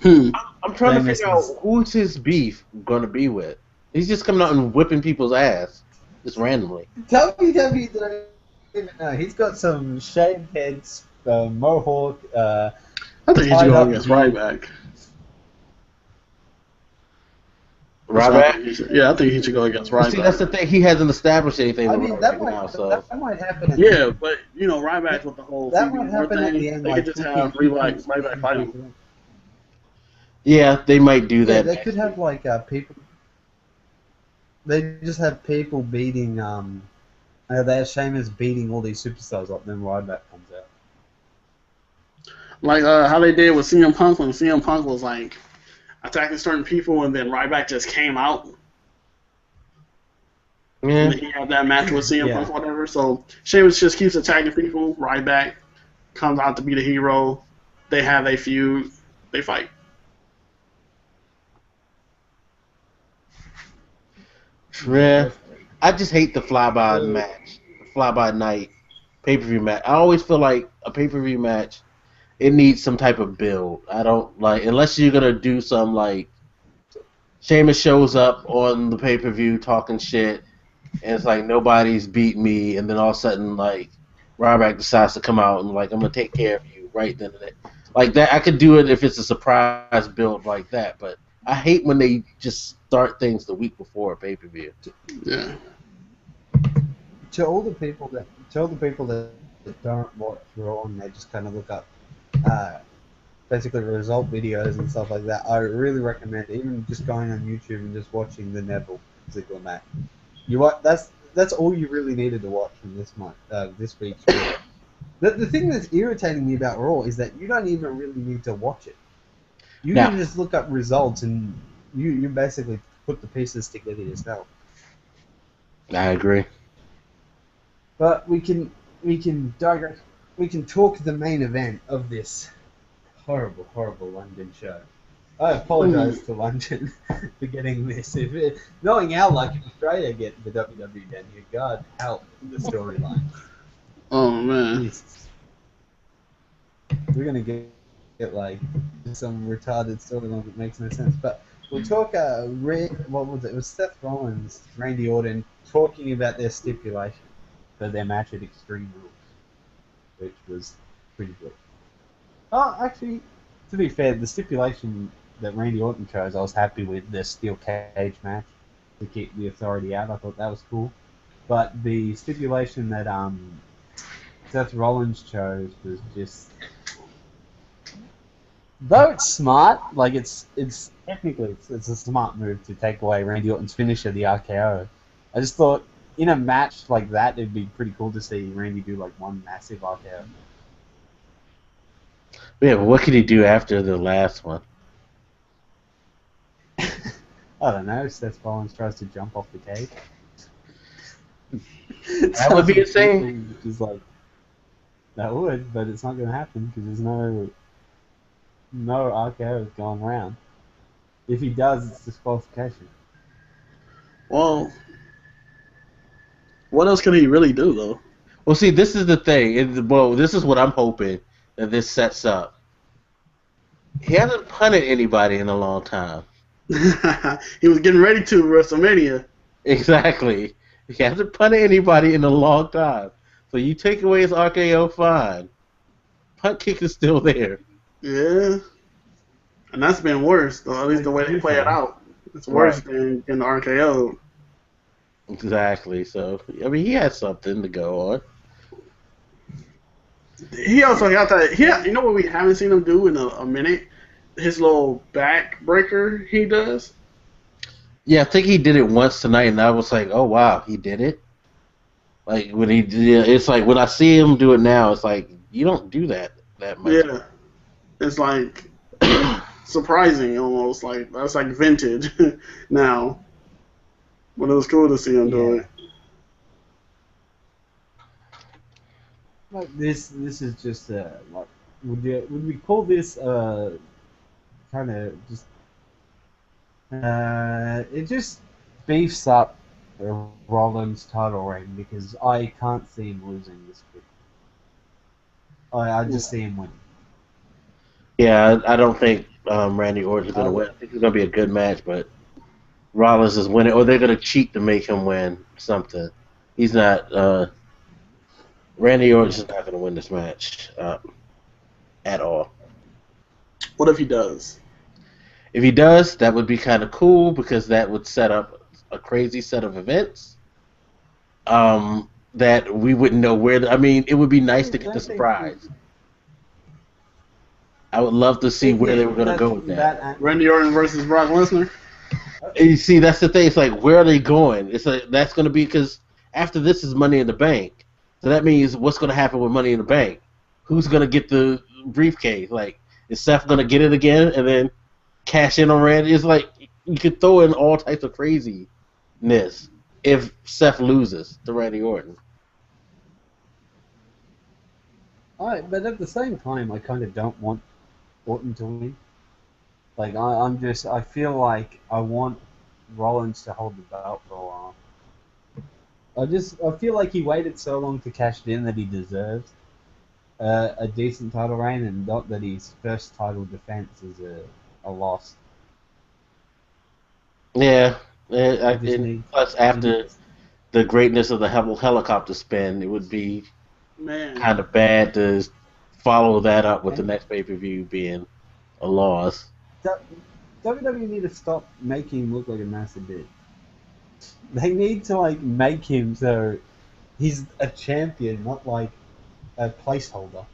I'm trying to figure out who's his beef going to be with. He's just coming out and whipping people's ass just randomly. WWE don't even know. He's got some shaved heads, mohawk. I think he should go against Ryback. Ryback? Yeah, I think he should go against Ryback. See, that's the thing. He hasn't established anything. I mean, that might happen. Yeah, but you know, Ryback with the whole that might happen at the end. They could just have Ryback fighting. Yeah, they might do that. They could have like people. They just have people beating. They have Sheamus beating all these superstars up. Then Ryback comes out. Like how they did with CM Punk when CM Punk was like attacking certain people, and then Ryback just came out. Yeah. And then he had that match with CM Punk, whatever. So Sheamus just keeps attacking people. Ryback comes out to be the hero. They have a feud. They fight. Yeah, I just hate the fly-by match, fly-by night pay-per-view match. I always feel like a pay-per-view match, it needs some type of build. I don't like, unless you're gonna do some like Sheamus shows up on the pay-per-view talking shit, and it's like nobody's beat me, and then all of a sudden like Ryback decides to come out and like I'm gonna take care of you right then and there. Like that, I could do it if it's a surprise build like that, but I hate when they just start things the week before a pay-per-view. Yeah. To all the people that don't watch Raw and they just kind of look up basically result videos and stuff like that, I really recommend even just going on YouTube and just watching the Neville Ziggler match. That's all you really needed to watch from this week's Raw. The thing that's irritating me about Raw is that you don't even really need to watch it. You can just look up results and you basically put the pieces together yourself. I agree. But we can digress. We can talk the main event of this horrible London show. I apologise to London for getting this. Knowing how luck in Australia get the WWE down here, God help the storyline. Oh man. Jesus. We're gonna get like some retarded storyline that makes no sense. But we'll talk. What was it? It was Seth Rollins, Randy Orton talking about their stipulation for their match at Extreme Rules, which was pretty good. Oh, actually, to be fair, the stipulation that Randy Orton chose, I was happy with the steel cage match to keep the Authority out. I thought that was cool. But the stipulation that Seth Rollins chose was just, though it's smart, like it's technically it's a smart move to take away Randy Orton's finisher, the RKO. I just thought in a match like that, it'd be pretty cool to see Randy do like one massive RKO. Yeah, but what could he do after the last one? I don't know. Seth Rollins tries to jump off the cage. That would be insane. Just like that would, but it's not going to happen because there's no RKO going around. If he does, it's disqualification. Well, what else can he really do though? Well, see, this is the thing. This is what I'm hoping that this sets up. He hasn't punted anybody in a long time. He was getting ready to WrestleMania. Exactly. He hasn't punted anybody in a long time. So you take away his RKO, fine. Punt kick is still there. Yeah. And that's been worse, though, at least the way they play it out. It's worse than the RKO. Exactly. So, I mean, he has something to go on. He also got that. You know what we haven't seen him do in a minute? His little back breaker he does. Yeah, I think he did it once tonight, and I was like, oh, wow, he did it? Like, when he did, it's like, when I see him do it now, it's like, you don't do that much. Yeah. It's like surprising almost. Like, that's like vintage now. But it was cool to see him do it. Like this is just like would we call this kind of just it just beefs up Rollins' title reign because I can't see him losing this quick. I just see him winning. Yeah, I don't think Randy Orton's going to win. I think it's going to be a good match, but Rollins is winning, or they're going to cheat to make him win something. He's not. Randy Orton's not going to win this match at all. What if he does? If he does, that would be kind of cool because that would set up a crazy set of events that we wouldn't know where. I mean, it would be nice to get the surprise. I would love to see where they were going to go with that. Randy Orton versus Brock Lesnar? You see, that's the thing. It's like, where are they going? It's like, that's going to be because after this is Money in the Bank. So that means what's going to happen with Money in the Bank? Who's going to get the briefcase? Like, is Seth going to get it again and then cash in on Randy? It's like, you could throw in all types of craziness if Seth loses to Randy Orton. Alright, but at the same time, I kind of don't want Orton to win. Like, I feel like I want Rollins to hold the belt for a while. I feel like he waited so long to cash it in that he deserves a decent title reign, and not that his first title defense is a loss. Yeah, plus after the greatness of the helicopter spin, it would be kind of bad to follow that up with the next pay-per-view being a loss. WWE need to stop making him look like a massive bitch. They need to like make him so he's a champion, not like a placeholder.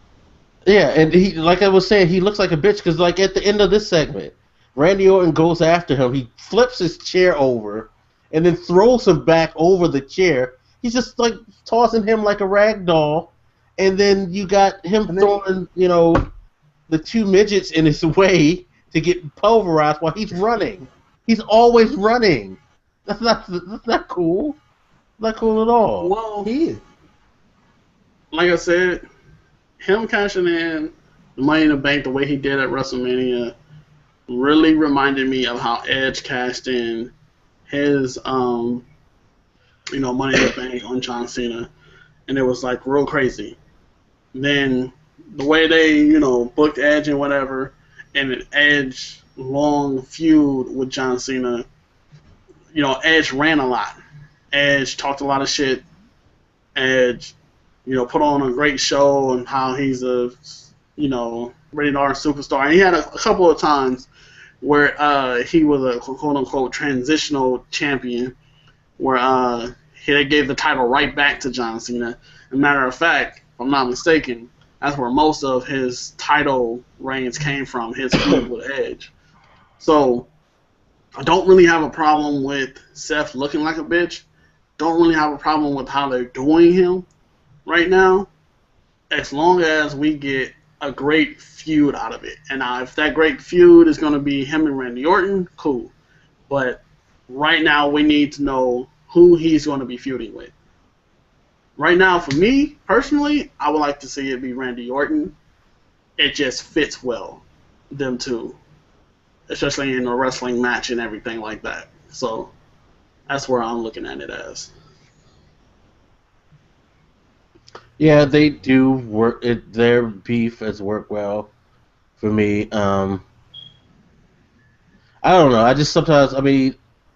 Yeah, and he, like I was saying, he looks like a bitch because like at the end of this segment, Randy Orton goes after him. He flips his chair over and then throws him back over the chair. He's just like tossing him like a rag doll, and then you got him throwing, the two midgets in his way to get pulverized while he's running. He's always running. That's not cool. Not cool at all. Well, he is. Like I said, him cashing in the Money in the Bank the way he did at WrestleMania really reminded me of how Edge cashed in his Money in the Bank on John Cena, and it was like real crazy. Then the way they booked Edge and whatever, and an Edge long feud with John Cena. Edge ran a lot. Edge talked a lot of shit. Edge, put on a great show and how he's a, rated R superstar. And he had a couple of times where he was a quote-unquote transitional champion where they gave the title right back to John Cena. As a matter of fact, if I'm not mistaken, that's where most of his title reigns came from, his feud with Edge. So I don't really have a problem with Seth looking like a bitch. Don't really have a problem with how they're doing him right now, as long as we get a great feud out of it. And if that great feud is going to be him and Randy Orton, cool. But right now we need to know who he's going to be feuding with. Right now, for me, personally, I would like to see it be Randy Orton. It just fits well, them two. Especially in a wrestling match and everything like that. So that's where I'm looking at it as. Yeah, they do work. Their beef has worked well for me. I don't know. I just sometimes,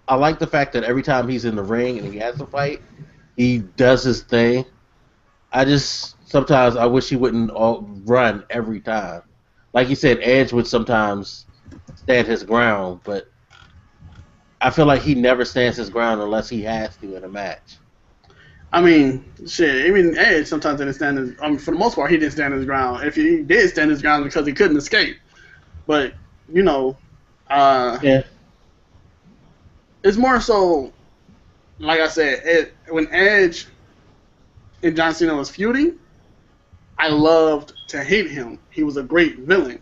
I like the fact that every time he's in the ring and he has to fight, he does his thing. Sometimes I wish he wouldn't run every time. Like you said, Edge would sometimes stand his ground, but I feel like he never stands his ground unless he has to in a match. I mean, shit. Even Edge sometimes didn't stand his. For the most part, he didn't stand his ground. If he did stand his ground, because he couldn't escape. But Yeah. It's more so, like I said, when Edge and John Cena was feuding, I loved to hate him. He was a great villain.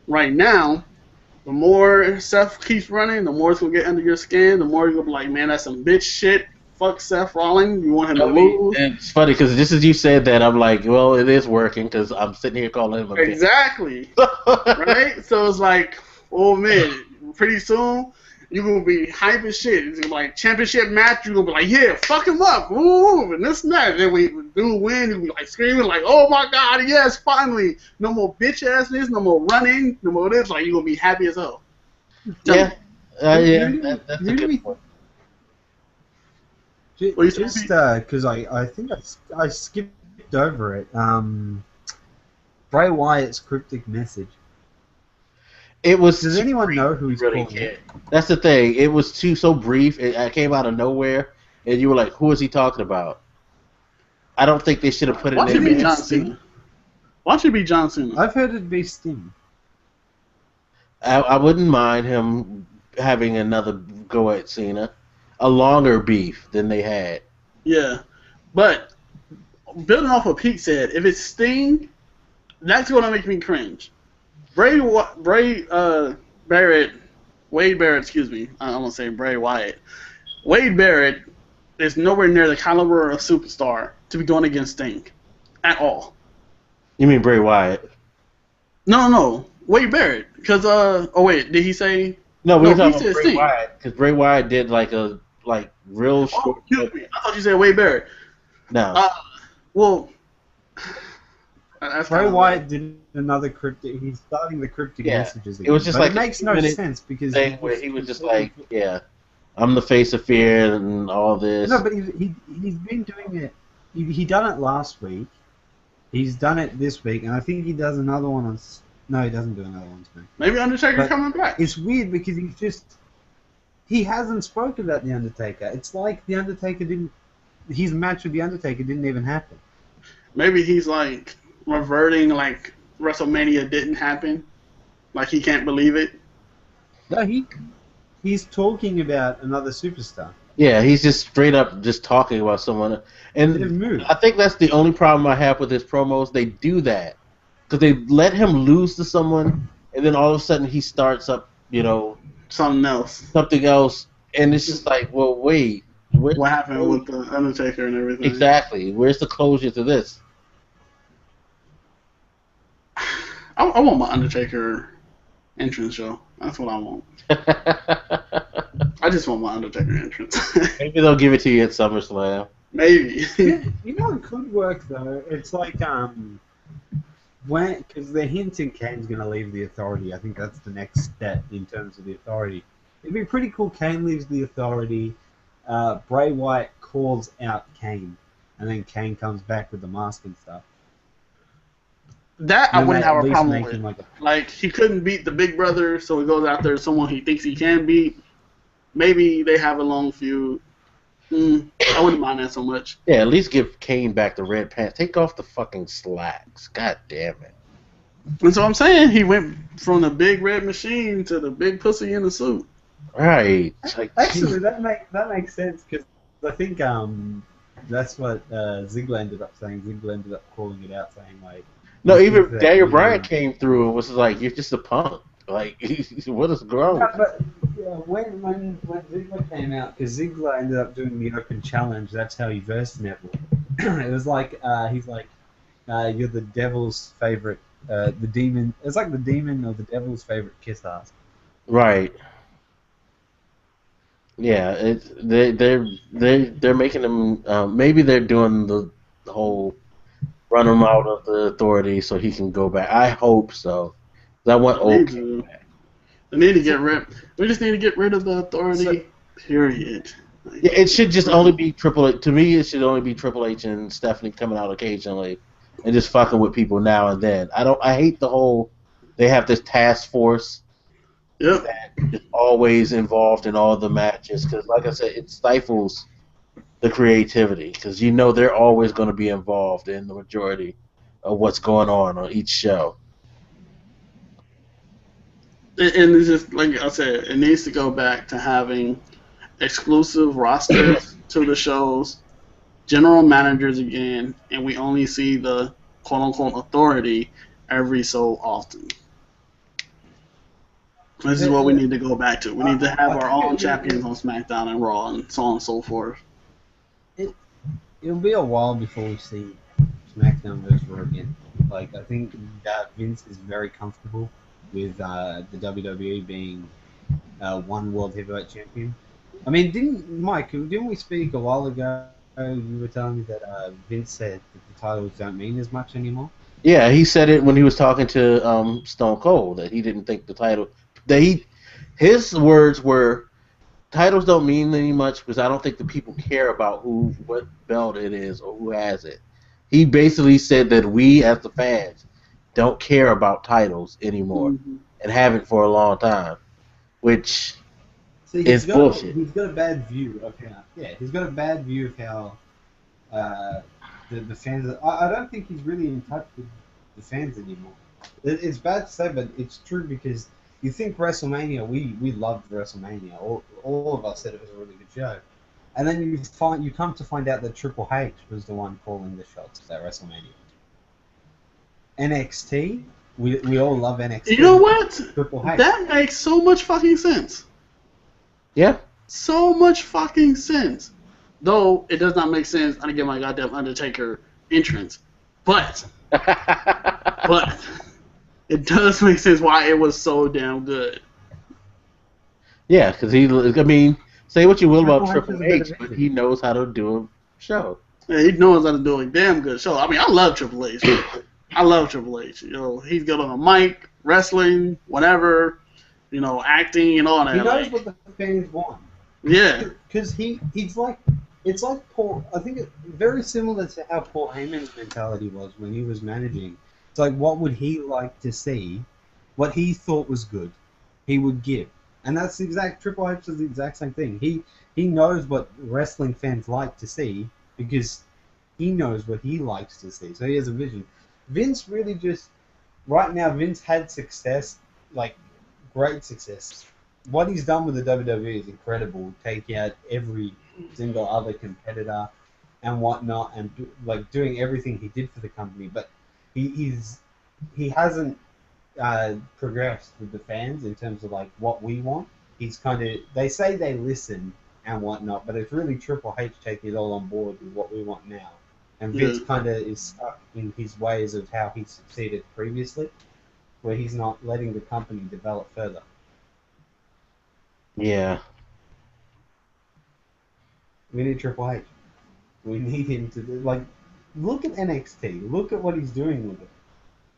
Right now, the more Seth keeps running, the more it's gonna get under your skin. The more you're gonna be like, man, that's some bitch shit. Fuck Seth Rollins. You want him to lose. It's funny because just as you said that, I'm like, well, it is working because I'm sitting here calling him a bitch. Exactly. Right? So it's like, oh man, pretty soon you're going to be hype as shit. It's gonna be like championship match. You're going to be like, yeah, fuck him up. Ooh, and this and that. And then when you do win, you'll be like screaming like, oh my God, yes, finally. No more bitch assness, no more running, no more this. Like, you're going to be happy as hell. Yeah. That's a good point. Just because I think I skipped over it. Bray Wyatt's cryptic message. It was. Does anyone know who he's really calling it? That's the thing. It was so brief. It came out of nowhere, and you were like, "Who is he talking about?" I don't think they should have put it in. Why should it be John Cena? Why should it be John Cena? I've heard it'd be Sting. I wouldn't mind him having another go at Cena. A longer beef than they had. Yeah, but building off what Pete said, if it's Sting, that's gonna make me cringe. Wade Barrett, excuse me, I don't want to say Bray Wyatt. Wade Barrett is nowhere near the caliber of superstar to be going against Sting, at all. You mean Bray Wyatt? No, Wade Barrett, because oh wait, did he say? No, we were talking about Bray Wyatt because Bray Wyatt did like real short. Oh, excuse me. I thought you said Wade Barrett. No. Well, Bray Wyatt did another cryptic. He's starting the cryptic messages again. It was just like it makes no sense because where he was just like, yeah, I'm the face of fear and all this. No, but he's been doing it. He done it last week. He's done it this week, and I think he does another one on. No, he doesn't do another one today. Maybe Undertaker coming back. It's weird because he hasn't spoken about the Undertaker. It's like the Undertaker didn't. His match with the Undertaker didn't even happen. Maybe he's like reverting, like WrestleMania didn't happen, like he can't believe it. No, he's talking about another superstar. Yeah, he's just straight up just talking about someone, and I think that's the only problem I have with his promos. They do that because they let him lose to someone, and then all of a sudden he starts up, something else, and it's just like, well, wait, what happened with the Undertaker and everything? Exactly. Where's the closure to this? I want my Undertaker entrance show. That's what I want. I just want my Undertaker entrance. Maybe they'll give it to you at SummerSlam. Maybe. You know it could work though. It's like because they're hinting Kane's gonna leave the Authority. I think that's the next step in terms of the Authority. It'd be pretty cool. Kane leaves the Authority. Bray Wyatt calls out Kane, and then Kane comes back with the mask and stuff. That I wouldn't have a problem with. Like, he couldn't beat the Big Brother, so he goes out there someone he thinks he can beat. Maybe they have a long feud. I wouldn't mind that so much. Yeah, at least give Kane back the red pants. Take off the fucking slacks. God damn it. That's what I'm saying. He went from the big red machine to the big pussy in the suit. Right. Actually, that makes sense because I think that's what Ziggler ended up saying. Ziggler ended up calling it out, saying like. No, even Daniel Bryan came through and was like, "You're just a punk. Like, what is wrong?" Yeah, but when Ziggler came out, because Ziggler ended up doing the open challenge. That's how he versed Neville. It was like he's like, "You're the devil's favorite, the demon." It's like the demon or the devil's favorite kiss ass. Right. Yeah, they're making him. Maybe they're doing the whole. Run him out of the Authority so he can go back. I hope so. I want old King back. They need to get rid. We just need to get rid of the Authority Period. Yeah, it should just only be Triple H. To me, it should only be Triple H and Stephanie coming out occasionally and just fucking with people now and then. I hate the whole. They have this task force Yep. that is always involved in all the matches because, like I said, it stifles the creativity because you know they're always going to be involved in the majority of what's going on each show. And it's just like I said, it needs to go back to having exclusive rosters to the shows, general managers again, and we only see the quote unquote authority every so often. This is what we need to go back to. We need to have our own champions on SmackDown and Raw and so on and so forth. It'll be a while before we see SmackDown versus Raw again. Like, I think that Vince is very comfortable with the WWE being one World Heavyweight Champion. I mean, didn't we speak a while ago? You were telling me that Vince said that the titles don't mean as much anymore. Yeah, he said it when he was talking to Stone Cold that he didn't think the title his words were titles don't mean any much because I don't think the people care about what belt it is or who has it. He basically said that we as the fans don't care about titles anymore and haven't for a long time, which is bullshit. He's got a bad view of how. Yeah, he's got a bad view of how the fans. I don't think he's really in touch with the fans anymore. It's bad to say, but it's true because you think WrestleMania, we loved WrestleMania. All of us said it was a really good show, and then you come to find out that Triple H was the one calling the shots at WrestleMania. NXT, we all love NXT. You know what? Triple H. That makes so much fucking sense. Yeah. So much fucking sense. Though it does not make sense. I didn't get my goddamn Undertaker entrance, but it does make sense why it was so damn good. Yeah, because I mean, say what you will about Triple H, but he knows how to do a show. Yeah, he knows how to do a damn good show. I mean, I love Triple H. I love Triple H. You know, he's good on the mic, wrestling, whatever. You know, acting and all that. He knows what the fans want. Yeah. Because he's like, it's like Paul. I think it's very similar to how Paul Heyman's mentality was when he was managing. It's like, what would he like to see? What he thought was good, he would give. And that's the exact, Triple H is the exact same thing. He knows what wrestling fans like to see because he knows what he likes to see. So he has a vision. Vince really just, right now, Vince had success, like, great success. What he's done with the WWE is incredible, taking out every single other competitor and whatnot, and doing everything he did for the company. But he hasn't progressed with the fans in terms of like what we want. He's kind of, they say they listen and whatnot, but it's really Triple H taking it all on board with what we want now. And Vince kind of is stuck in his ways of how he succeeded previously, where he's not letting the company develop further. Yeah. We need Triple H. We need him to look at NXT. Look at what he's doing with it.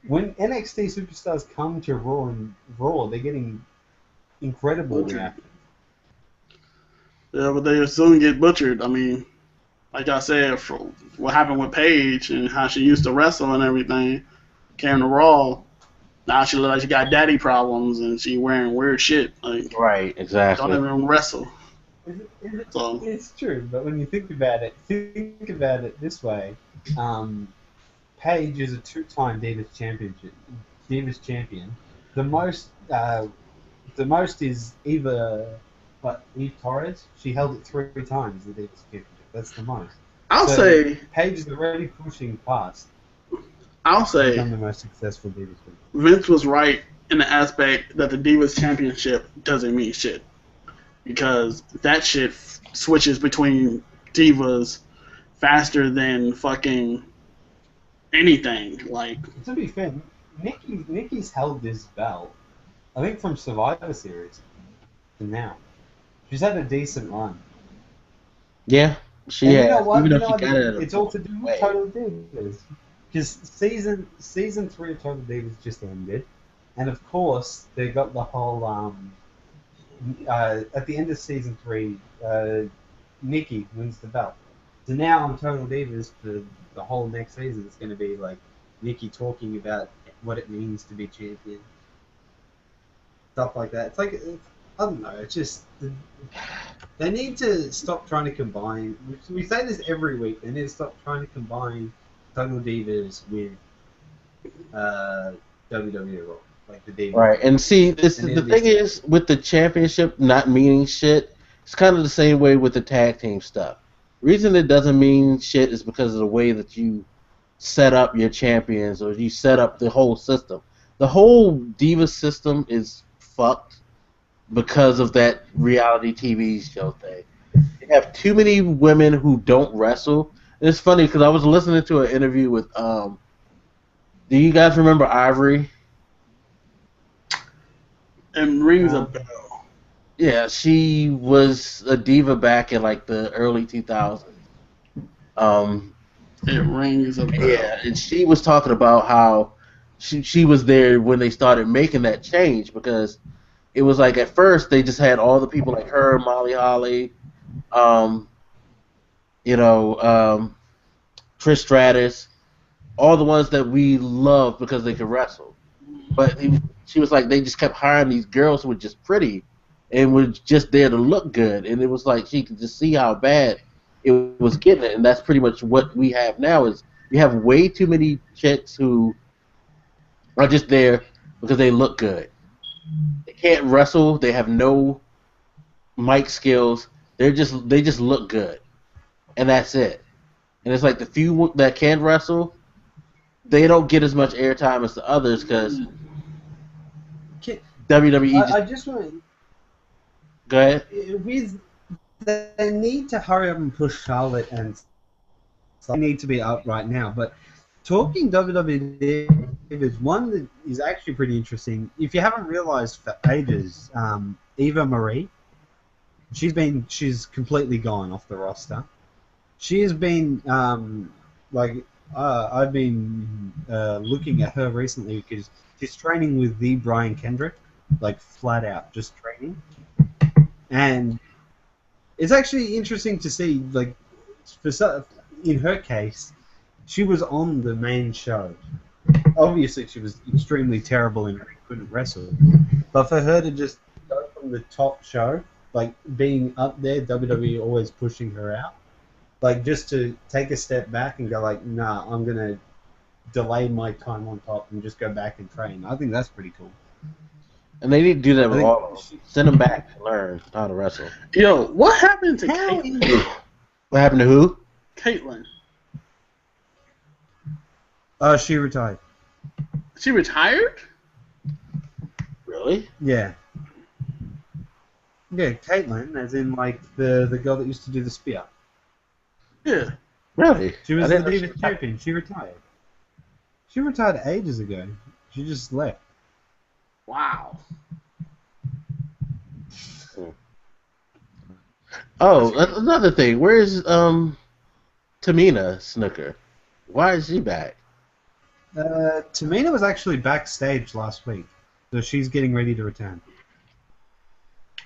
When NXT superstars come to Raw, they're getting incredible reactions. Yeah, but they soon get butchered. I mean, like I said, for what happened with Paige and how she used to wrestle and everything, came to Raw. Now she looks like she got daddy problems and she wearing weird shit. Like, right, exactly. Don't even wrestle. It's true, but when you think about it this way. Paige is a two-time Divas champion. The most is Eve Torres. She held it 3 times, the Divas championship. That's the most. I'll say Paige is already pushing past. I'll say become the most successful Divas champion. Vince was right in the aspect that the Divas championship doesn't mean shit, because that shit switches between divas faster than fucking anything. Like, to be fair, Nikki's held this belt, I think, from Survivor Series to now. She's had a decent run. Yeah, she has. You know what? Even though she got it, it's all to do with Total Divas. Because season 3 of Total Divas just ended, and of course they got the whole at the end of season 3, Nikki wins the belt. So now on Total Divas, for the whole next season, it's going to be like Nikki talking about what it means to be champion, stuff like that. It's like, I don't know. It's just they need to stop trying to combine. We say this every week. They need to stop trying to combine Total Divas with WWE Raw, like the Divas. Right, and see, the thing is with the championship not meaning shit. It's kind of the same way with the tag team stuff. Reason it doesn't mean shit is because of the way that you set up your champions or you set up the whole system. The whole Diva system is fucked because of that reality TV show thing. You have too many women who don't wrestle. And it's funny because I was listening to an interview with do you guys remember Ivory? It rings a bell. Yeah, she was a diva back in like the early 2000s. It rings a bell. Yeah, and she was talking about how she was there when they started making that change because it was like at first they just had all the people like her, Molly Holly, Trish Stratus, all the ones that we loved because they could wrestle. But she was like they just kept hiring these girls who were just pretty and were just there to look good, and it was like she could just see how bad it was getting it, and that's pretty much what we have now. Is we have way too many chicks who are just there because they look good. They can't wrestle. They have no mic skills. They just look good, and that's it. And it's like the few that can wrestle, they don't get as much airtime as the others because WWE. I just want. Go ahead. They need to hurry up and push Charlotte, and they need to be up right now. But talking WWE is one that is actually pretty interesting. If you haven't realized for ages, Eva Marie, she's completely gone off the roster. She has been I've been looking at her recently because she's training with the Brian Kendrick, like flat out just training. And it's actually interesting to see, like, in her case, she was on the main show. Obviously, she was extremely terrible and couldn't wrestle. But for her to just go from the top show, like, being up there, WWE always pushing her out, like, just to take a step back and go, like, nah, I'm going to delay my time on top and just go back and train. I think that's pretty cool. And they need to do that with all of them. Send them back to learn how to wrestle. Yo, what happened to Caitlyn? What happened to who? Caitlyn. She retired. She retired? Really? Yeah. Yeah, Caitlyn, as in, like, the girl that used to do the spear. Yeah. Really? She was the Divas champion. She retired. She retired ages ago. She just left. Wow. Oh, another thing. Where's Tamina Snuka? Why is she back? Tamina was actually backstage last week, so she's getting ready to return.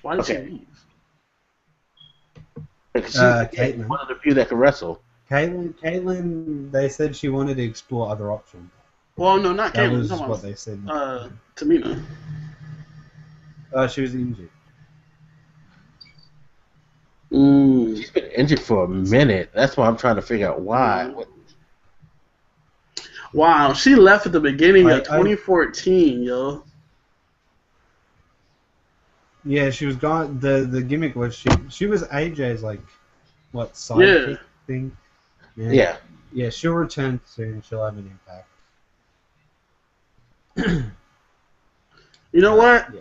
Why did she leave? She's Caitlyn. one of the few that can wrestle. Caitlyn, they said she wanted to explore other options. Well, no, not Caitlyn. That was what they said. Tamina. She was injured. She's been injured for a minute. That's why I'm trying to figure out why. Wow, she left at the beginning of 2014, yo. Yeah, she was gone. The gimmick was she was AJ's sidekick thing. Yeah. Yeah, she'll return soon. She'll have an impact. You know what? Yeah.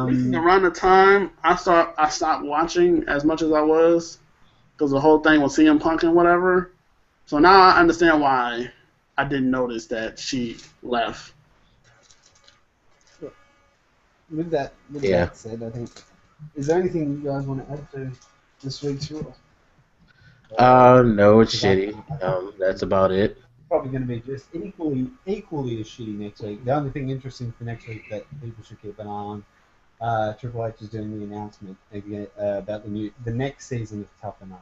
This is around the time I stopped watching as much as I was because the whole thing was CM Punk and whatever. So now I understand why I didn't notice that she left. With that said, I think, is there anything you guys want to add to this week's Raw? No, it's shitty. That's about it. Probably going to be just equally as shitty next week. The only thing interesting for next week that people should keep an eye on, Triple H is doing the announcement again, about the next season of Tough Enough.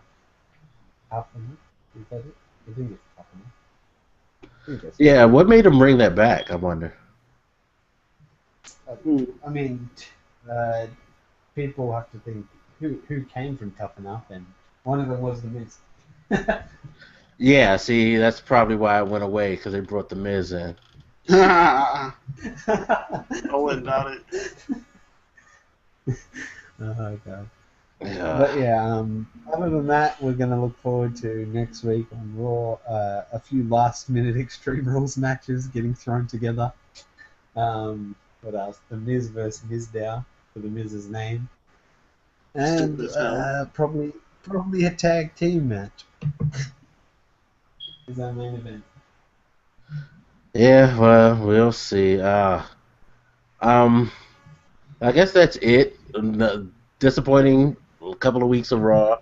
Tough Enough? Is that it? I think it's Tough Enough. Yeah, what made him bring that back? I wonder. I mean, people have to think who came from Tough Enough, and one of them was the Miz. Yeah, see, that's probably why it went away, because they brought the Miz in. I wouldn't doubt it. Oh god. Yeah. But yeah, other than that, we're gonna look forward to next week on Raw. A few last-minute Extreme Rules matches getting thrown together. What else? The Miz versus Mizdow for the Miz's name, and probably a tag team match. Is our main event. Yeah, well, we'll see. I guess that's it. Disappointing couple of weeks of Raw,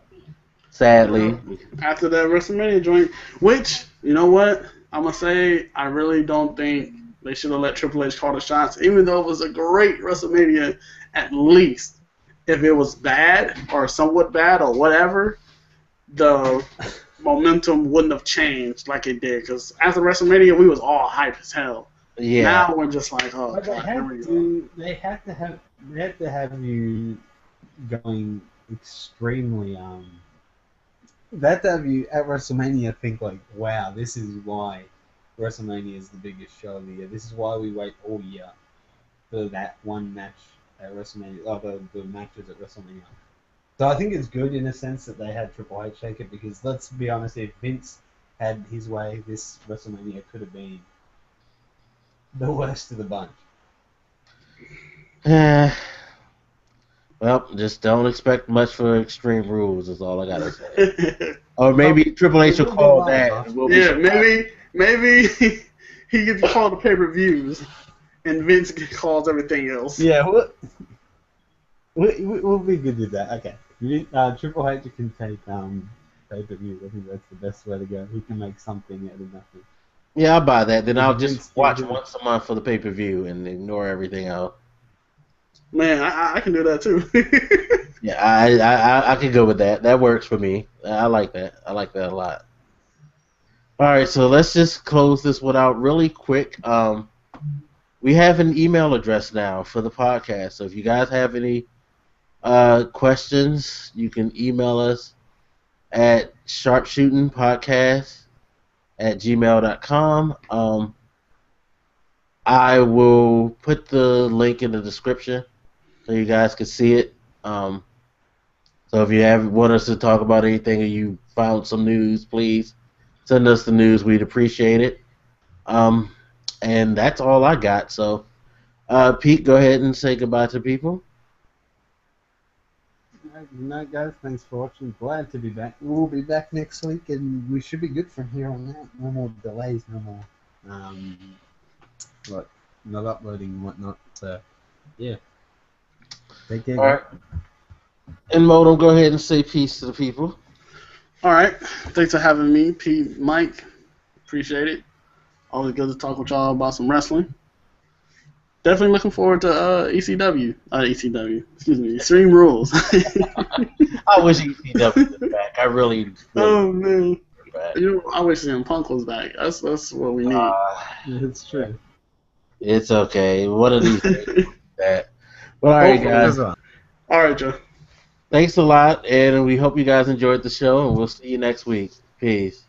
sadly. After that WrestleMania joint, which, you know what? I'm going to say, I really don't think they should have let Triple H call the shots, even though it was a great WrestleMania, at least. If it was bad or somewhat bad or whatever, the momentum wouldn't have changed like it did. Because after WrestleMania, we was all hype as hell. Yeah. Now we're just like, oh, but they had to have you going extremely they have to have you at WrestleMania think like, wow, this is why WrestleMania is the biggest show of the year. This is why we wait all year for that one match at WrestleMania, the matches at WrestleMania. So I think it's good in a sense that they had Triple H take it, because let's be honest, if Vince had his way, this WrestleMania could have been the worst of the bunch. Well, just don't expect much for Extreme Rules is all I gotta say. Or maybe Triple H will call that. Maybe he gets called the pay-per-views, and Vince calls everything else. Yeah, we'll be good with that. Okay, Triple H can take pay-per-views. I think that's the best way to go. He can make something out of nothing. Yeah, I'll buy that. Then I'll just watch once a month for the pay-per-view and ignore everything else. Man, I can do that too. Yeah, I can go with that. That works for me. I like that. I like that a lot. All right, so let's just close this one out really quick. We have an email address now for the podcast. So if you guys have any questions, you can email us at sharpshootinpodcast@gmail.com. I will put the link in the description so you guys can see it. So if you want us to talk about anything or you found some news, please send us the news. We'd appreciate it. And that's all I got. So, Pete, go ahead and say goodbye to people. Good night, guys. Thanks for watching. Glad to be back. We'll be back next week, and we should be good from here on out. No more delays, no more not uploading and whatnot. So, yeah. Take care. All right. And Modem, go ahead and say peace to the people. All right. Thanks for having me, Pete, Mike. Appreciate it. Always good to talk with y'all about some wrestling. Definitely looking forward to ECW. Excuse me, Extreme Rules. I wish ECW was back. I really oh man, I wish CM Punk was back. That's what we need. It's true. It's okay. One of these days. That. But all right, guys. All right, Joe. Thanks a lot, and we hope you guys enjoyed the show, and we'll see you next week. Peace.